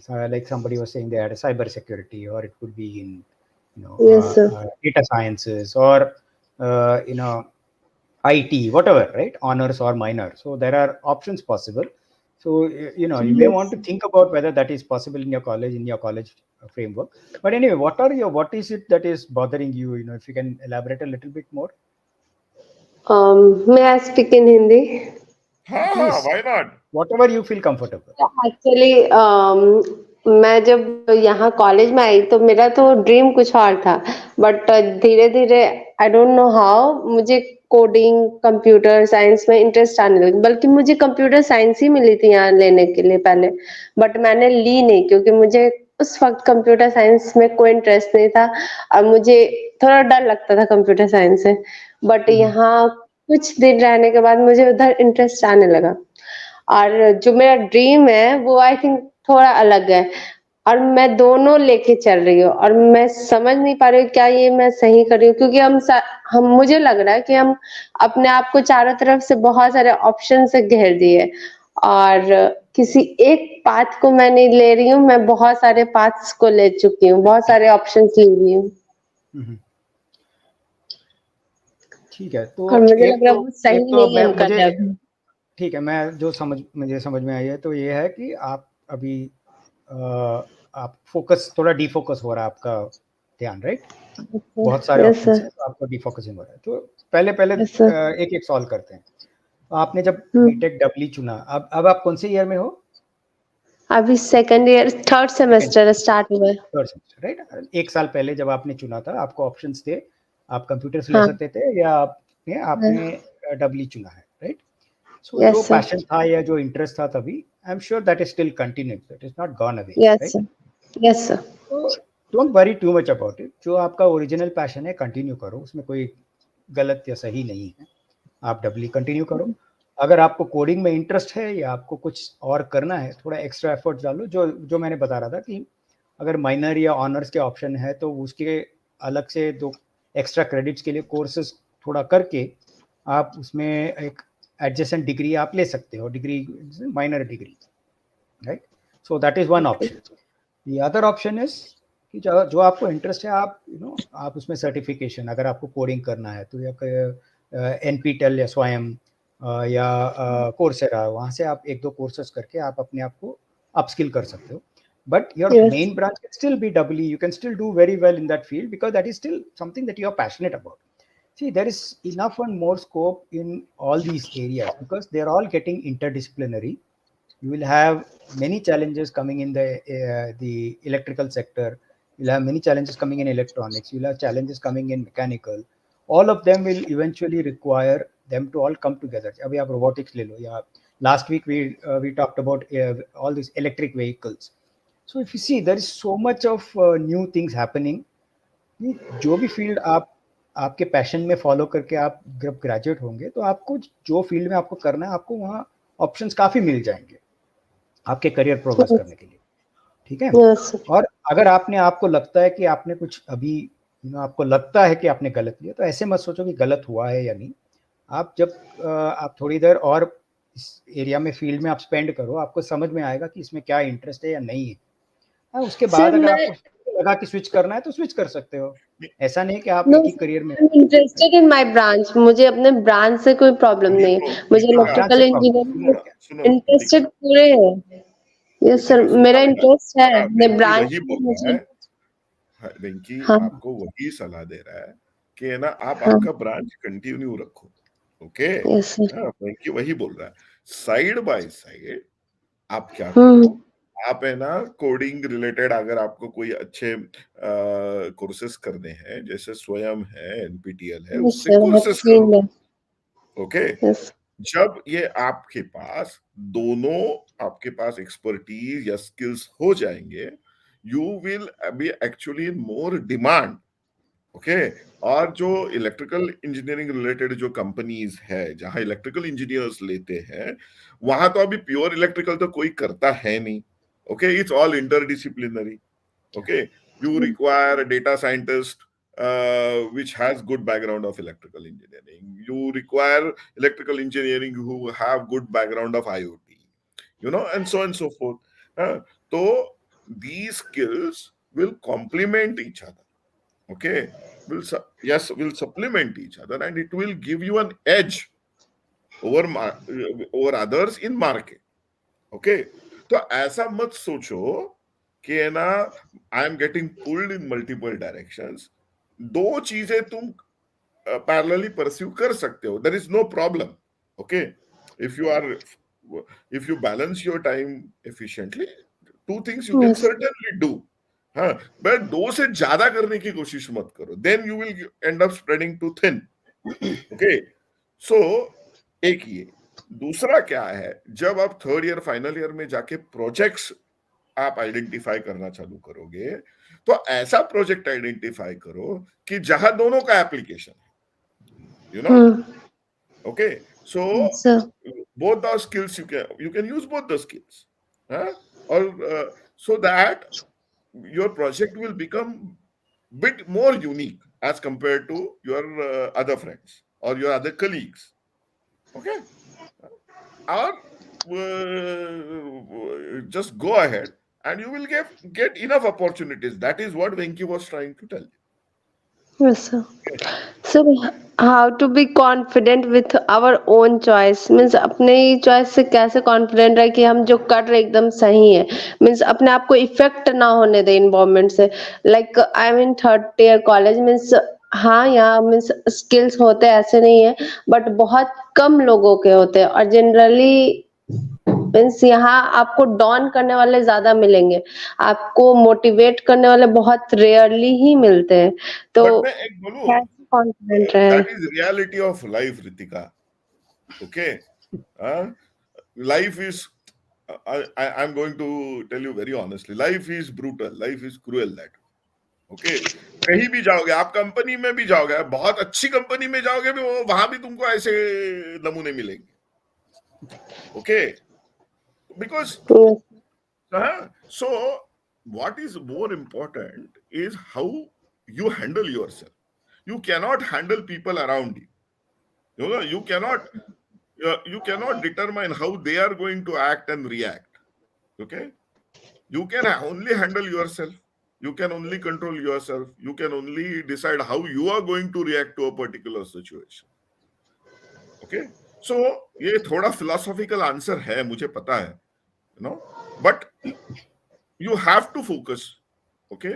like somebody was saying they had a cyber security, or it could be in, Yes, sir. data sciences, or IT, whatever, right? Honors or minor. So there are options possible. So you may want to think about whether that is possible in your college framework. But anyway, what is it that is bothering you? If you can elaborate a little bit more. May I speak in Hindi? Please, Why not? whatever you feel comfortable. Actually मैं जब यहाँ college में आई तो मेरा तो dream कुछ और था, बट धीरे धीरे आई डोंट नो हाउ मुझे कोडिंग कंप्यूटर साइंस में इंटरेस्ट आने लगा, बल्कि मुझे कंप्यूटर साइंस ही मिली थी यहाँ लेने के लिए पहले, बट मैंने ली नहीं क्योंकि मुझे उस वक्त कंप्यूटर साइंस में कोई इंटरेस्ट नहीं था और मुझे थोड़ा डर लगता था कंप्यूटर साइंस से, बट यहाँ कुछ दिन रहने के बाद मुझे उधर इंटरेस्ट आने लगा और जो मेरा ड्रीम है वो आई थिंक थोड़ा अलग है और मैं दोनों लेके चल रही हूँ और मैं समझ नहीं पा रही हूँ क्या ये मैं सही कर रही हूँ, क्योंकि हम मुझे लग रहा है कि हम अपने आप को चारों तरफ से बहुत सारे ऑप्शन से घेर दिए और किसी एक पाथ को मैं नहीं ले रही हूँ, मैं बहुत सारे पाथ्स को ले चुकी हूँ, बहुत सारे ऑप्शंस ले रही हूँ। ठीक है, तो और मुझे लग रहा है वो सही नहीं है हम कर रहे हैं। ठीक है, मैं जो मुझे समझ में आई है तो ये है कि आप अभी आप फोकस थोड़ा डिफोकस हो रहा है आपका ध्यान, राइट? बहुत सारे यस ऑप्शंस सर। हैं तो आपको डिफोकसिंग हो रहा है। तो पहले पहले यस सर। एक एक सॉल्व करते हैं। तो आपने जब हम्म। बीटेक डबली चुना, अब आप कौन से ईयर में हो? अभी second year third second, semester start हुआ है। Third semester, right? एक साल पहले जब आपने चुना था आपको ऑप्शंस थे, आप कंप्यूटर्स ले हाँ। सकते थे या आपने आपने डबली चुना है, राइट? सो जो यस सर। पैशन था या जो इंटरेस्ट था तभी, I am sure that is still continuing, that is not gone away, yes right? Sir. Yes sir. तो don't worry too much about it. जो आपका ओरिजिनल पैशन है कंटिन्यू करो, उसमें कोई गलत या सही नहीं है। आप डबली कंटिन्यू करो। अगर आपको कोडिंग में इंटरेस्ट है या आपको कुछ और करना है, थोड़ा एक्स्ट्रा एफर्ट डालो। जो जो मैंने बता रहा था कि अगर माइनर या ऑनर्स के ऑप्शन है तो उसके अलग से 2 एक्स्ट्रा क्रेडिट्स के लिए कोर्सेज थोड़ा करके आप उसमें एक एडजेसेंट डिग्री आप ले सकते हो, degree minor degree, right? So that is one option. The other option is कि जो आपको इंटरेस्ट है आप आप उसमें सर्टिफिकेशन, अगर आपको कोडिंग करना है तो या एनपीटेल या स्वयं या कोर्सेरा, वहाँ से आप 1-2 कोर्सेज करके आप अपने आप को अपस्किल कर सकते हो। But your yes. Main branch can still be doubly, you can still do very well in that field because that is still something that you are passionate about. See, there is enough and more scope in all these areas because they are all getting interdisciplinary. You will have many challenges coming in the electrical sector. You'll have many challenges coming in electronics. You'll have challenges coming in mechanical. All of them will eventually require them to all come together. अभी आप robotics ले लो, या last week we talked about all these electric vehicles. So if you see, there is so much of new things happening. कि जो भी field आप आपके passion में फॉलो करके आप जब ग्रेजुएट होंगे तो आपको जो फील्ड में आपको करना है आपको वहाँ ऑप्शंस काफ़ी मिल जाएंगे आपके करियर प्रोग्रेस करने के लिए, ठीक है? यस। और अगर आपको लगता है कि आपने कुछ अभी आपको लगता है कि आपने गलत किया, तो ऐसे मत सोचो कि गलत हुआ है या नहीं। आप जब आप थोड़ी देर और इस एरिया में फील्ड में आप स्पेंड करो, आपको समझ में आएगा कि इसमें क्या इंटरेस्ट है या नहीं है। हाँ, उसके बाद सर अगर मैं आपको लगा कि स्विच करना है तो स्विच कर सकते हो। ऐसा नहीं कि आप नो एक ही करियर में, I am interested in my branch. मुझे अपने ब्रांच से कोई प्रॉब्लम नहीं है। मुझे ये तो है। ब्रांच से इलेक्ट्रिकल प्रॉब्लम, सुनो इंजीनियरिंग ना, सुनो ना कृतिका, इंटरेस्टेड पूरे है। यस सर, कृतिका सुनो मेरा बेटा। इंटरेस्ट है हाँ, अपने वेंकी ब्रांच वही में। बोल रहा मुझे है। हाँ, वेंकी हाँ। आपको वही सलाह दे रहा है कि है ना, आप हाँ। आपका ब्रांच कंटिन्यू रखो। ओके। Yes sir. हाँ, वेंकी वही बोल रहा है। साइड बाय साइड आप क्या हम्म। करो, आप है ना कोडिंग रिलेटेड अगर आपको कोई अच्छे कोर्सेस करने हैं, जैसे स्वयं है, एनपीटीएल है, यस उससे सर, मैं कोर्सेस करो। फील्ड में। ओके। यस। जब ये आपके पास दोनों आपके पास एक्सपर्टीज या स्किल्स हो जाएंगे, you will be actually more demand. Okay. और जो इलेक्ट्रिकल इंजीनियरिंग रिलेटेड जो कंपनीज है जहां इलेक्ट्रिकल इंजीनियर्स लेते हैं, वहां तो अभी प्योर इलेक्ट्रिकल तो कोई करता है नहीं। Okay, it's all interdisciplinary. Okay, you require a data scientist which has good background of electrical engineering. You require electrical engineering who have good background of IoT, and so on and so forth. So these skills will complement each other. Okay, will supplement each other, and it will give you an edge over others in market. Okay. तो ऐसा मत सोचो कि है ना, I am getting pulled in multiple directions. दो चीजें तुम पैरेलली परस्यू कर सकते हो, there is no problem. Okay, if you are if you balance your time efficiently, two things you can yes. Certainly do. हाँ, बट दो से ज्यादा करने की कोशिश मत करो, then you will end up spreading too thin. Okay. So एक ये, दूसरा क्या है, जब आप थर्ड ईयर फाइनल ईयर में जाके प्रोजेक्ट्स आप आइडेंटिफाई करना चालू करोगे, तो ऐसा प्रोजेक्ट आइडेंटिफाई करो कि जहां दोनों का एप्लीकेशन है, okay. So sir. both the skills you can use both the skills, or so that your project will become bit more unique as compared to your other friends or your other colleagues. Okay. Or just go ahead and you will get enough opportunities. That is what Venki was trying to tell you. Yes sir. Okay. So how to be confident with our own choice means अपने ही choice से कैसे confident रहे कि हम जो कर रहे एकदम सही है means अपने आप को effect ना होने दे environment से like I'm in third year college means हाँ यहाँ मीन्स स्किल्स होते हैं ऐसे नहीं है बट बहुत कम लोगों के होते हैं और जनरली मीन्स यहाँ आपको डॉन करने वाले ज्यादा मिलेंगे आपको मोटिवेट करने वाले बहुत रेयरली ही मिलते हैं तो बट मैं एक बोलूं, कैसे कॉन्फिडेंट रहे that is reality of life, Ritika. Okay, life is. I'm going to tell you very honestly. Life is brutal. Life is cruel. That. Okay. कहीं भी जाओगे, आप कंपनी में भी जाओगे, बहुत अच्छी कंपनी में जाओगे भी, वहां भी तुमको ऐसे नमूने मिलेंगे. Okay, because so what is more important is how you handle yourself. You cannot handle people around you. You know, you cannot determine how they are going to act and react. Okay, you can only handle yourself. You can only control yourself. You can only decide how you are going to react to a particular situation. Okay, so ये थोड़ा philosophical answer है, मुझे पता है, you know, but you have to focus. Okay,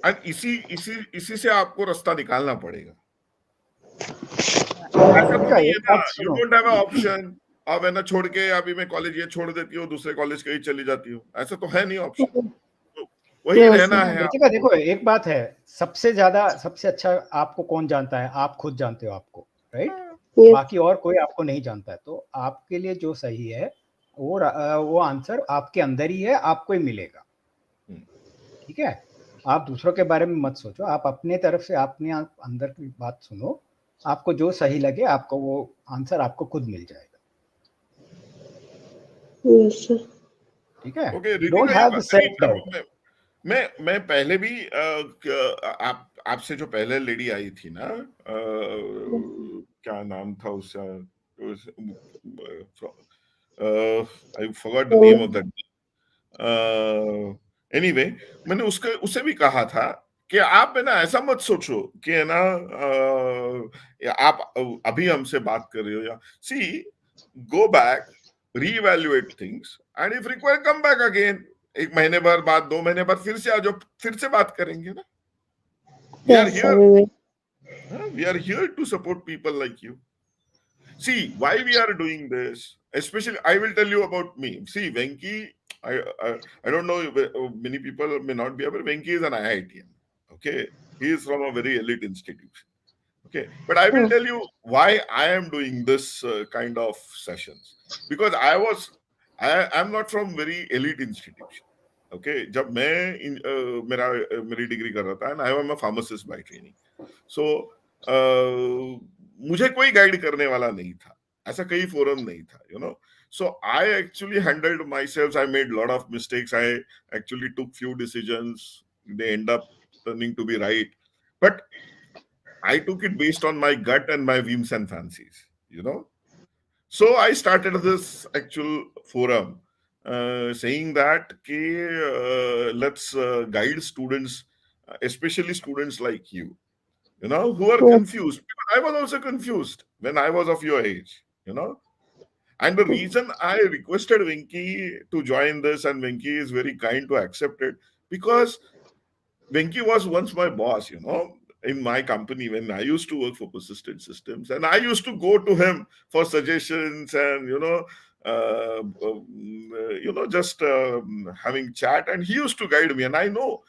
and इसी से आपको रास्ता निकालना पड़ेगा. ऐसा तो नहीं है ना, you don't have an option. अब है ना, छोड़ के अभी मैं कॉलेज ये छोड़ देती हूँ, दूसरे कॉलेज कहीं चली जाती हूँ, ऐसा तो है नहीं ऑप्शन. तो वही रहना है. देखो एक बात है, सबसे अच्छा आपको कौन जानता है? आप खुद जानते हो आपको, राइट? बाकी और कोई आपको नहीं जानता है. तो आपके लिए जो सही है वो आंसर आपके अंदर ही है, आपको ही मिलेगा. ठीक है, आप दूसरों के बारे में मत सोचो, आप अपने तरफ से अपने अंदर की बात सुनो, आपको जो सही लगे आपको वो आंसर आपको खुद मिल जाएगा. ठीक है, डोंट हैव सेल्फ डाउट. मैं पहले भी आपसे जो पहले लेडी आई थी ना, क्या नाम था उसका, I forgot the name of that. Anyway, मैंने उसे भी कहा था कि आप है ना ऐसा मत सोचो कि है ना आप अभी हमसे बात कर रहे हो, या see go back, reevaluate things, and if require come back again. 1 महीने बाद 2 महीने बाद फिर से आ जाओ, फिर से बात करेंगे ना. We are here to support people like you. See, why we are doing this, especially I will tell you about me. See, Venki, I don't know, many people may not be aware, Venki is an IITian. Okay, he is from a very elite institution. Okay, but I will tell you why I am doing this kind of sessions, because I'm not from very elite institution. Okay, जब मैं मेरी degree कर रहा था, and I am a pharmacist by training, so मुझे कोई guide करने वाला नहीं था, ऐसा कई फोरम नहीं था, you know. So I actually handled myself. I made a lot of mistakes. I actually took few decisions. They end up turning to be right, but I took it based on my gut and my whims and fancies, you know. So I started this actual forum saying that let's guide students, especially students like you know, who are confused. Because I was also confused when I was of your age, you know. And the reason I requested Venki to join this, and Venki is very kind to accept it, because Venki was once my boss, you know, in my company when I used to work for Persistent Systems, and I used to go to him for suggestions and just having chat, and he used to guide me, and I know,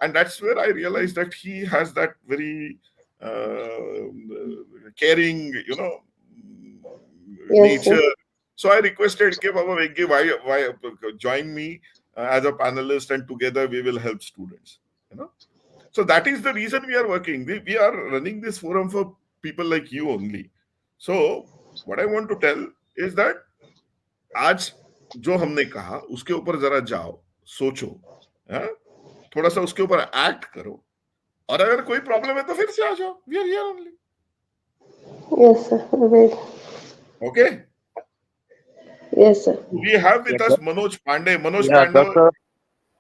and that's where I realized that he has that very caring, nature. So I requested, "Okay, Baba Venki, why join me as a panelist, and together we will help students." You know. So that is the reason we are working. We are running this forum for people like you only. So what I want to tell is that आज जो हमने कहा उसके ऊपर जरा जाओ, सोचो, थोड़ा सा उसके ऊपर एक्ट करो, और अगर कोई प्रॉब्लम है तो फिर से आ जाओ. We are here only. Yes, sir. Okay. Yes, sir. We have with us Manoj Pandey. Doctor.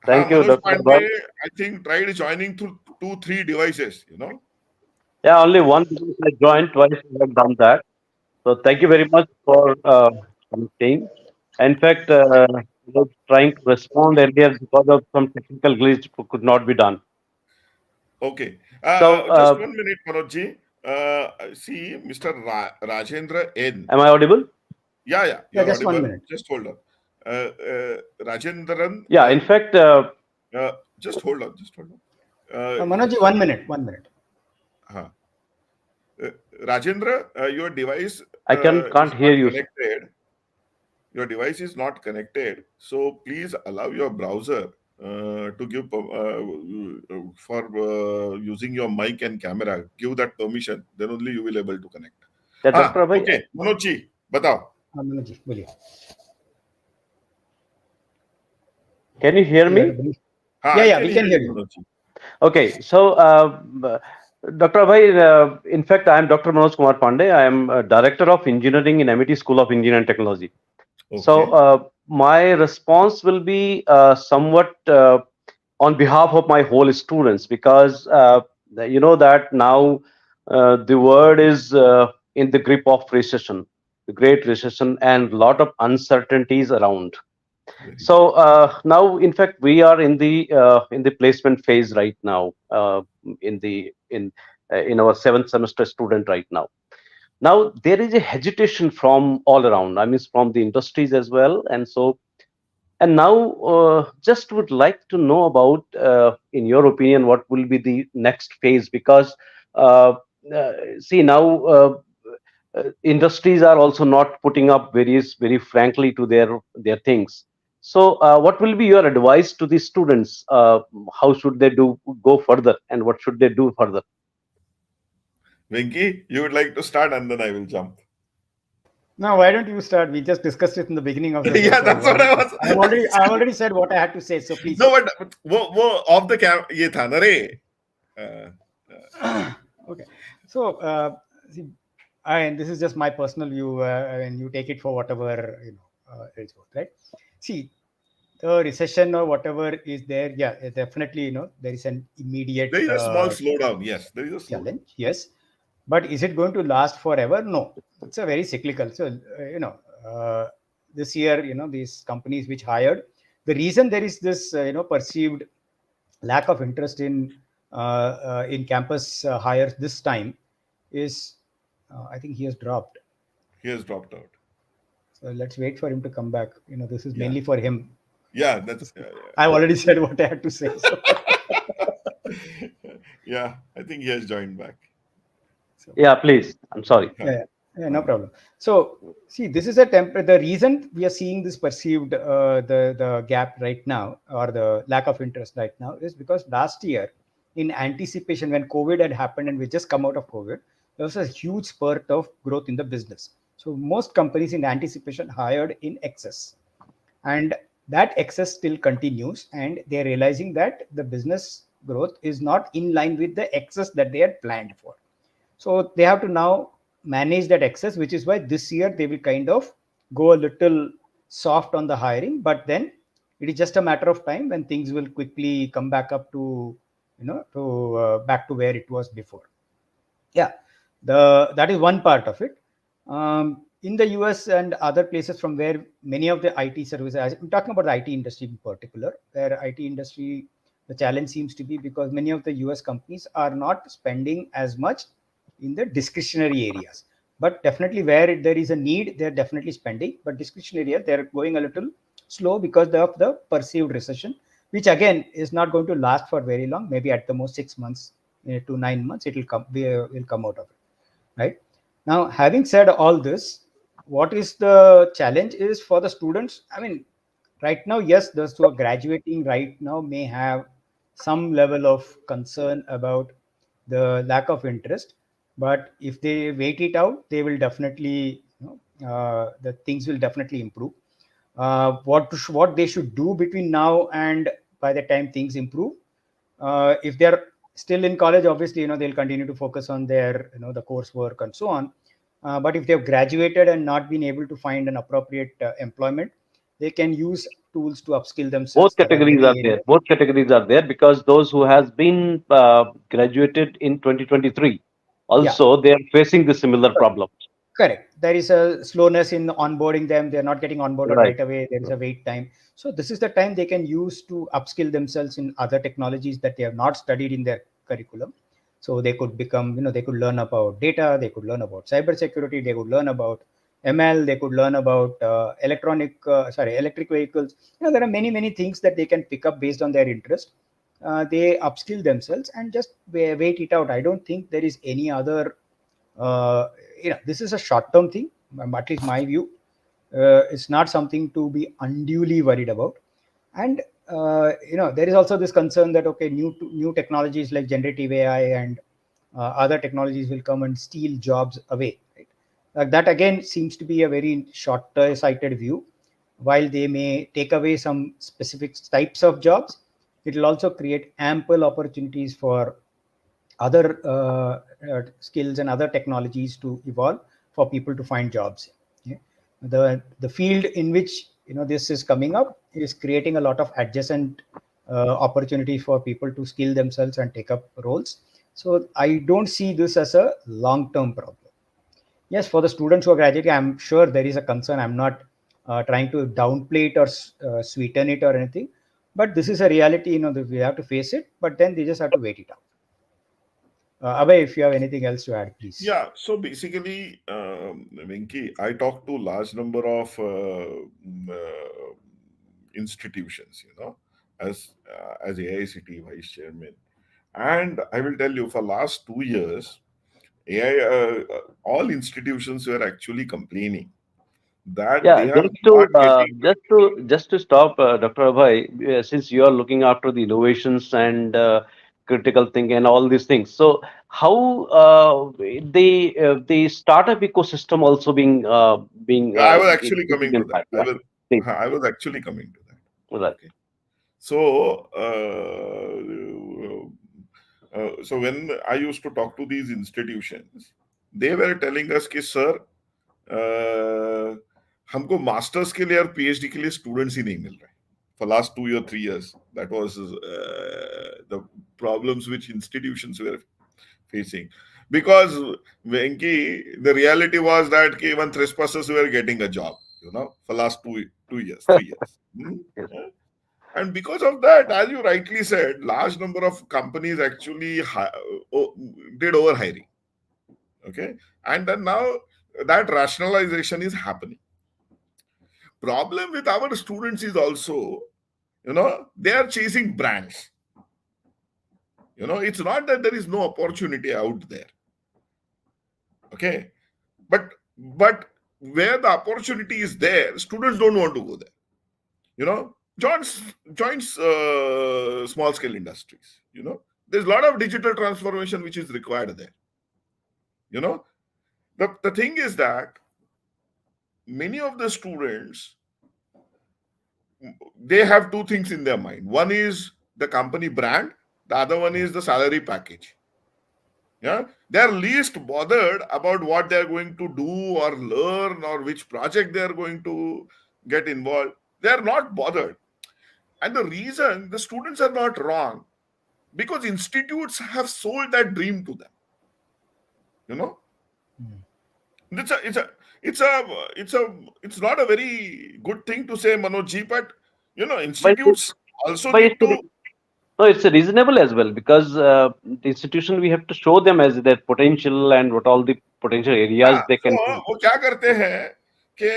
Thank you, Manoj Dr. Pandey, I think tried joining through 2-3 devices, you know. Yeah, only one business I joined, twice I have done that. So thank you very much for saying. In fact, I was trying to respond earlier because of some technical glitch could not be done. Okay. So, Just 1 minute, Manojji. See, Mr. Rajendra N. am I audible? Yeah, yeah, Yeah, you're just one audible. minute. Just hold on. Rajendran Yeah, in N. fact, Just hold on. Just hold on. Manojji, 1 minute. 1 minute. Uh, Rajendra, your device I can't is not hear you, sir. connected. Your device is not connected. So please allow your browser to give for using your mic and camera. Give that permission. Then only you will able to connect. Yeah, Dr. Abhay, Okay. Manojji, batao. Manojji, बोलिए. can you hear You had a me? brief. I Yeah, can we hear can hear you, you. Manojji. Okay, so Dr. Abhay, in fact, I am Dr. Manoj Kumar Pandey. I am Director of Engineering in MIT School of Engineering and Technology. So Okay. my response will be somewhat on behalf of my whole students, because you know that now the world is in the grip of recession, the great recession, and lot of uncertainties around. Very good. So now, in fact, we are in the placement phase right now, in our seventh semester student right now. Now there is a hesitation from all around. I mean, from the industries as well, and so, and now just would like to know about, in your opinion, what will be the next phase? Because uh, see now. Industries are also not putting up very frankly to their things. So what will be your advice to the students? How should they go further, and what should they do further? Venki, you would like to start and then I will jump. No, why don't you start? We just discussed it in the beginning of the show. Yeah, So that's what I was. I've already said what I had to say. So please. No, but वो off the cam ये था ना रे. Okay. So, see, and this is just my personal view, and you take it for whatever it's worth, right? See, the recession or whatever is there, yeah, definitely, there is an immediate There is a small slowdown. Yes, there is a slowdown. challenge, yes, but is it going to last forever? No, it's a very cyclical. So, this year, these companies which hired, the reason there is this, perceived lack of interest in campus hires this time is, I think he has dropped. He has dropped out. So let's wait for him to come back. This is Yeah. mainly for him. Yeah, that's. I've already said what I had to say. So. Yeah, I think he has joined back. So, Yeah, please. I'm sorry. yeah, no problem. So see, this is the reason we are seeing this perceived the gap right now, or the lack of interest right now, is because last year, in anticipation, when COVID had happened and we just come out of COVID, there was a huge spurt of growth in the business. So most companies in anticipation hired in excess, and that excess still continues, and they're realizing that the business growth is not in line with the excess that they had planned for. So they have to now manage that excess, which is why this year they will kind of go a little soft on the hiring, but then it is just a matter of time when things will quickly come back up to, back to where it was before. Yeah, that is one part of it. In the US and other places from where many of the IT services, I'm talking about the IT industry in particular, where IT industry, the challenge seems to be because many of the US companies are not spending as much in the discretionary areas. But definitely where there is a need, they're definitely spending. But discretionary area, they're going a little slow because of the perceived recession, which again is not going to last for very long. Maybe at the most 6 months to 9 months, it will come. Will come out of it, right? Now, having said all this, what is the challenge is for the students? I mean, right now, yes, those who are graduating right now may have some level of concern about the lack of interest, but if they wait it out, they will definitely, the things will definitely improve. What they should do between now and by the time things improve, if they're still in college, obviously, they'll continue to focus on their, the coursework and so on. But if they've graduated and not been able to find an appropriate employment, they can use tools to upskill themselves Both that are categories are very there. Both categories are there, because those who has been graduated in 2023, Yeah. also they are facing the similar problem. Correct. There is a slowness in onboarding them. They're not getting onboarded Right. right away. There is a wait time. So this is the time they can use to upskill themselves in other technologies that they have not studied in their curriculum. So they could become, they could learn about data. They could learn about cybersecurity. They could learn about ML. They could learn about electric vehicles. There are many things that they can pick up based on their interest. They upskill themselves and just wait it out. I don't think there is any other uh, this is a short term thing, at least my view. It's not something to be unduly worried about. And there is also this concern that okay, new technologies like generative AI and other technologies will come and steal jobs away, right? That again seems to be a very short sighted view. While they may take away some specific types of jobs, it will also create ample opportunities for other skills and other technologies to evolve for people to find jobs. Okay? The field in which this is coming up is creating a lot of adjacent opportunities for people to skill themselves and take up roles. So I don't see this as a long term problem. Yes, for the students who are graduating, I'm sure there is a concern. I'm not trying to downplay it or sweeten it or anything, but this is a reality. That we have to face it. But then they just have to wait it out. Abhay, if you have anything else to add, please. Yeah, so basically, Venki, I talked to large number of institutions, as AICT vice chairman, and I will tell you, for last 2 years, AI, all institutions were actually complaining that Yeah, they are not getting. just to stop, Dr. Abhay, since you are looking after the innovations and critical thinking and all these things. So how the startup ecosystem also being I was actually getting coming to that. impact? Yeah, please. I was actually coming to that. Right. Okay. So, when I used to talk to these institutions, they were telling us कि sir, हमको masters के लिए और PhD के लिए students ही नहीं मिल रहे. For last 2 or 3 years, that was the problems which institutions were facing. Because Venki, the reality was that even trespassers were getting a job, for last 2 years, 3 years. Yes. Yeah. And because of that, as you rightly said, large number of companies actually did overhiring. Okay. And then now that rationalization is happening. Problem with our students is also, they are chasing brands. It's not that there is no opportunity out there. Okay. But where the opportunity is there, students don't want to go there. Joins small scale industries. There's a lot of digital transformation which is required there. The thing is that many of the students, they have two things in their mind. One is the company brand, the other one is the salary package. Yeah, they're least bothered about what they're going to do or learn or which project they're going to get involved. They're not bothered. And the reason, the students are not wrong, because institutes have sold that dream to them. It's a it's a it's a it's not a very good thing to say, Manoj, but But institutes also but need it's to. no, it's reasonable as well because the institution we have to show them as their potential and what all the potential areas हाँ, they तो can do. वो क्या करते हैं कि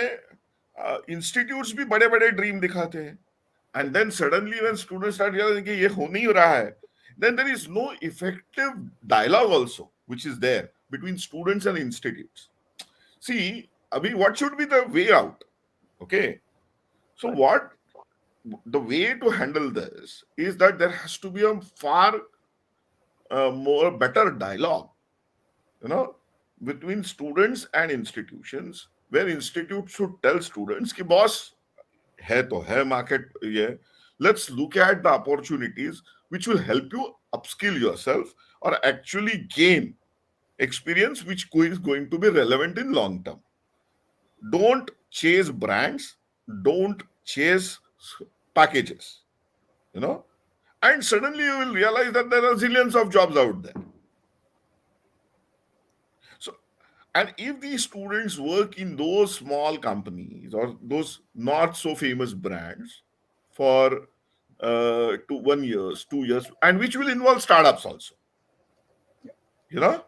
institutes भी बड़े बड़े ड्रीम दिखाते हैं, and then suddenly when students start realizing कि ये हो नहीं रहा है, then there is no effective dialogue also which is there between students and institutes. See, Abhi, what should be the way out? Okay, so what the way to handle this is that there has to be a far more better dialogue, between students and institutions, where institutes should tell students कि boss है तो है market ये, let's look at the opportunities which will help you upskill yourself or actually gain experience which is going to be relevant in long term. Don't chase brands, don't chase packages, and suddenly you will realize that there are zillions of jobs out there. And if these students work in those small companies or those not so famous brands for 1 years, 2 years, and which will involve startups also, you know,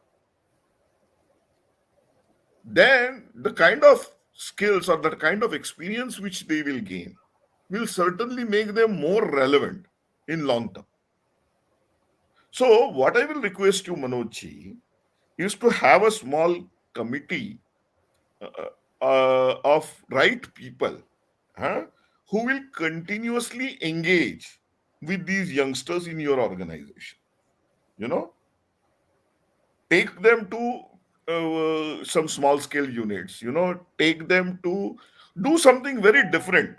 then the kind of skills or the kind of experience which they will gain will certainly make them more relevant in long term. So, what I will request you, Manojji, is to have a small committee of right people, huh, who will continuously engage with these youngsters in your organization. You know, take them to some small scale units, take them to do something very different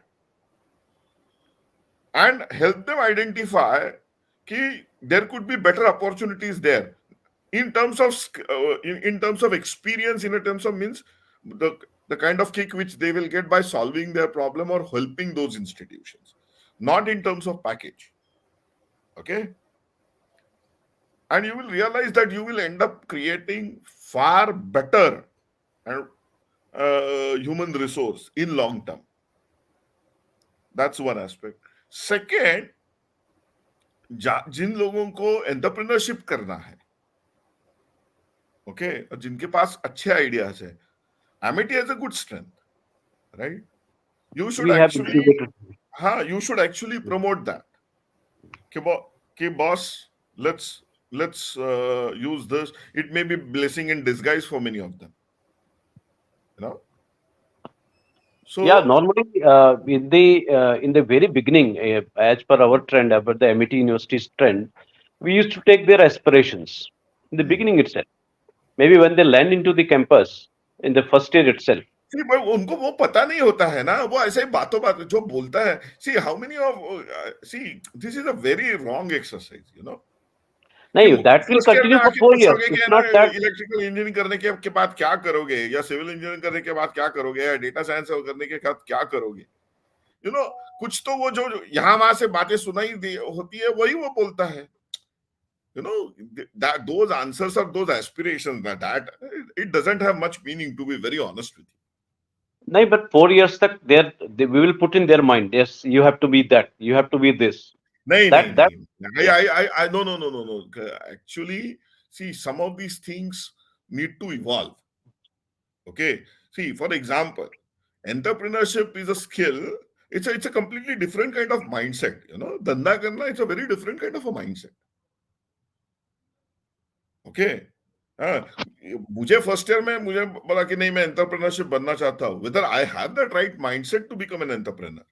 and help them identify that there could be better opportunities there in terms of in terms of experience, in terms of means the kind of kick which they will get by solving their problem or helping those institutions, not in terms of package. Okay, and you will realize that you will end up creating far better and human resource in long term. That's one aspect. Second, जिन लोगों को entrepreneurship करना है, okay, और जिनके पास अच्छे ideas है, Amity has a good strength, right? You should We have actually, incubated. you should actually promote that. कि boss, let's use this. It may be blessing in disguise for many of them, you know. Yeah, So normally in the very beginning, as per our trend, about the MIT University's trend, we used to take their aspirations in the beginning itself. Maybe when they land into the campus in the first year itself. see, but उनको वो पता नहीं होता है ना, वो ऐसे ही बातों बात जो बोलता है. See how many of see, this is a very wrong exercise, you know. कि No, that will first year में continue for आके 4 years. पूछोगे कि It's है ना, not that. इलेक्ट्रिकल इंजीनियरिंग करने के बाद क्या करोगे, या सिविल इंजीनियरिंग करने के बाद क्या करोगे, या डेटा साइंस करने के बाद क्या करोगे, यू नो. कुछ तो वो जो यहाँ वहां से बातें सुनाई होती है, वही वो बोलता है, you know. That those answers or those aspirations, that it doesn't have much meaning, to be very honest with you. No, but 4 years tak we will put in their mind. Yes, you have to be that. You have to be this. नहीं That नहीं that. नहीं, Yeah. I no. Actually, see, some of these things need to evolve. Okay, see, for example, entrepreneurship is a skill. It's a completely different kind of mindset, you know. धंधा करना, it's a very different kind of a mindset. Okay, हाँ, मुझे first year में मुझे बोला कि नहीं, मैं एंटरप्रेन्योरशिप बनना चाहता हूँ. Whether I have that right mindset to become an entrepreneur?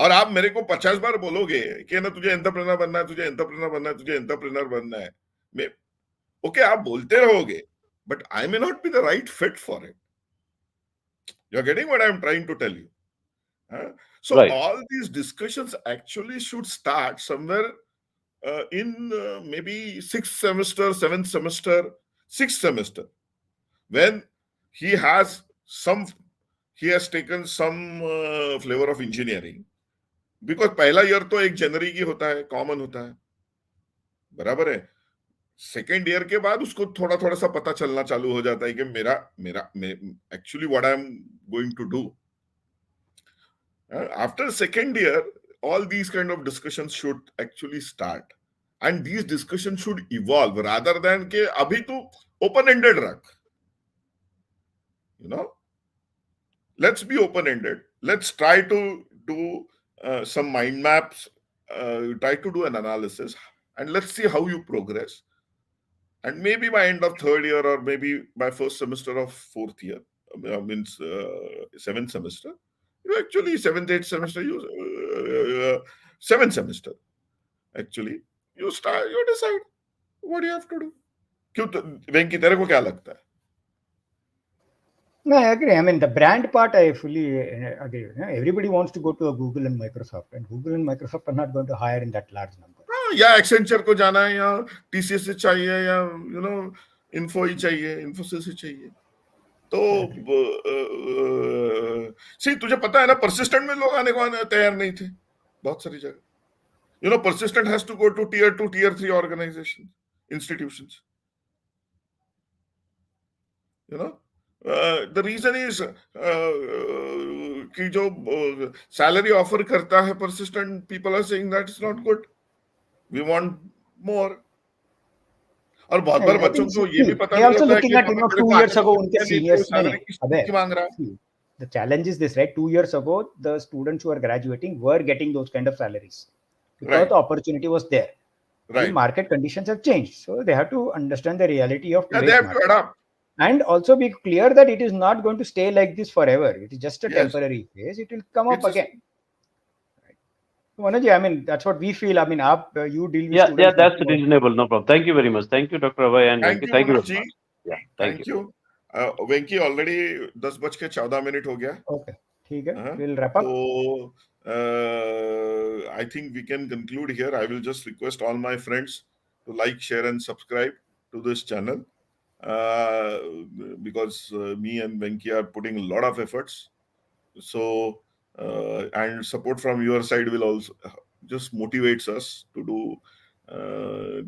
और आप मेरे को 50 बार बोलोगे कि ना तुझे एंटरप्रेन्योर बनना है, तुझे एंटरप्रेन्योर बनना है, तुझे एंटरप्रेन्योर बनना है, मैं ओके, आप बोलते रहोगे, but I may not be the right fit for it. You're getting what I'm trying to tell you? Huh? So Right. all these discussions actually should start somewhere in maybe 6th semester, 7th semester, 6th semester, when he has taken some flavor of engineering, because पहला year तो एक जनवरी की होता है, common होता है, बराबर है. सेकेंड ईयर के बाद उसको थोड़ा थोड़ा सा पता चलना चालू हो जाता है कि मेरा मेरा actually what I am going to do. After second year, all these kind of discussions should actually start, and these discussions should evolve rather than के अभी तो open ended रख, you know. Let's be open ended. Let's try to do some mind maps, try to do an analysis, and let's see how you progress. And maybe by end of third year, or maybe by first semester of fourth year, means seventh semester, you actually seventh, eighth semester, seventh semester, actually, you decide what you have to do. क्यों, वेंकी, तेरे को क्या लगता है? No, I agree. I mean, the brand part, I fully agree. Everybody wants to go to a Google and Microsoft, and Google and Microsoft are not going to hire in that large number. या Accenture को जाना है, या TCS से चाहिए, या you know info he चाहिए, इन्फोसिस से चाहिए. तो सी, तुझे पता है ना, परसिस्टेंट में लोग आने को तैयार नहीं थे बहुत सारी जगह. You know, persistent has to go to tier 2, tier 3 organizations, institutions. You know, the reason is कि जो salary offer करता है persistent people are saying that it's not good. We want more. और बहुत बार I बच्चों think को ये भी पता they नहीं also होता है looking कि at बाबा तेरे 2 को आगे years तो ago कुछ उनके है नहीं, तेरे seniors salary किसकी मांग रहा है? see, the challenge is this, right? 2 years ago, the students who are graduating were getting those kind of salaries because Right. the opportunity was there. The Right. market conditions have changed, so they have to understand the reality of Yeah, they today's have to market adapt. and also be clear that it is not going to stay like this forever. It is just a Yes. temporary phase. It will come up It's again. Manoj, I mean, that's what we feel. I mean, you deal with Yeah, students. that's reasonable. No problem. Thank you very much. Thank you, Dr. Abhay and Thank Venki. you, Thank you Manoj very ji. much. Yeah, thank Thank you. you. Venky already 10:14 हो गया. Okay, ठीक है. हाँ, We'll wrap up. So I think we can conclude here. I will just request all my friends to like, share, and subscribe to this channel uh, because me and Venki are putting a lot of efforts. So and support from your side will also just motivates us to do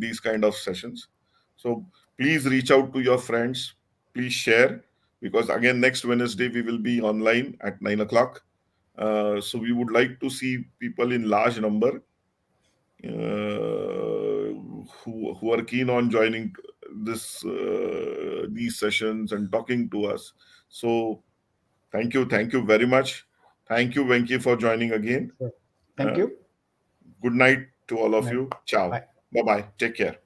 these kind of sessions. So please reach out to your friends. Please share because again next Wednesday we will be online at 9 o'clock. So we would like to see people in large number who are keen on joining this these sessions and talking to us. So thank you very much. Thank you, Venki, for joining again. Thank Uh, you. Good night to all of Night. you. Ciao. Bye. Bye bye. Take care.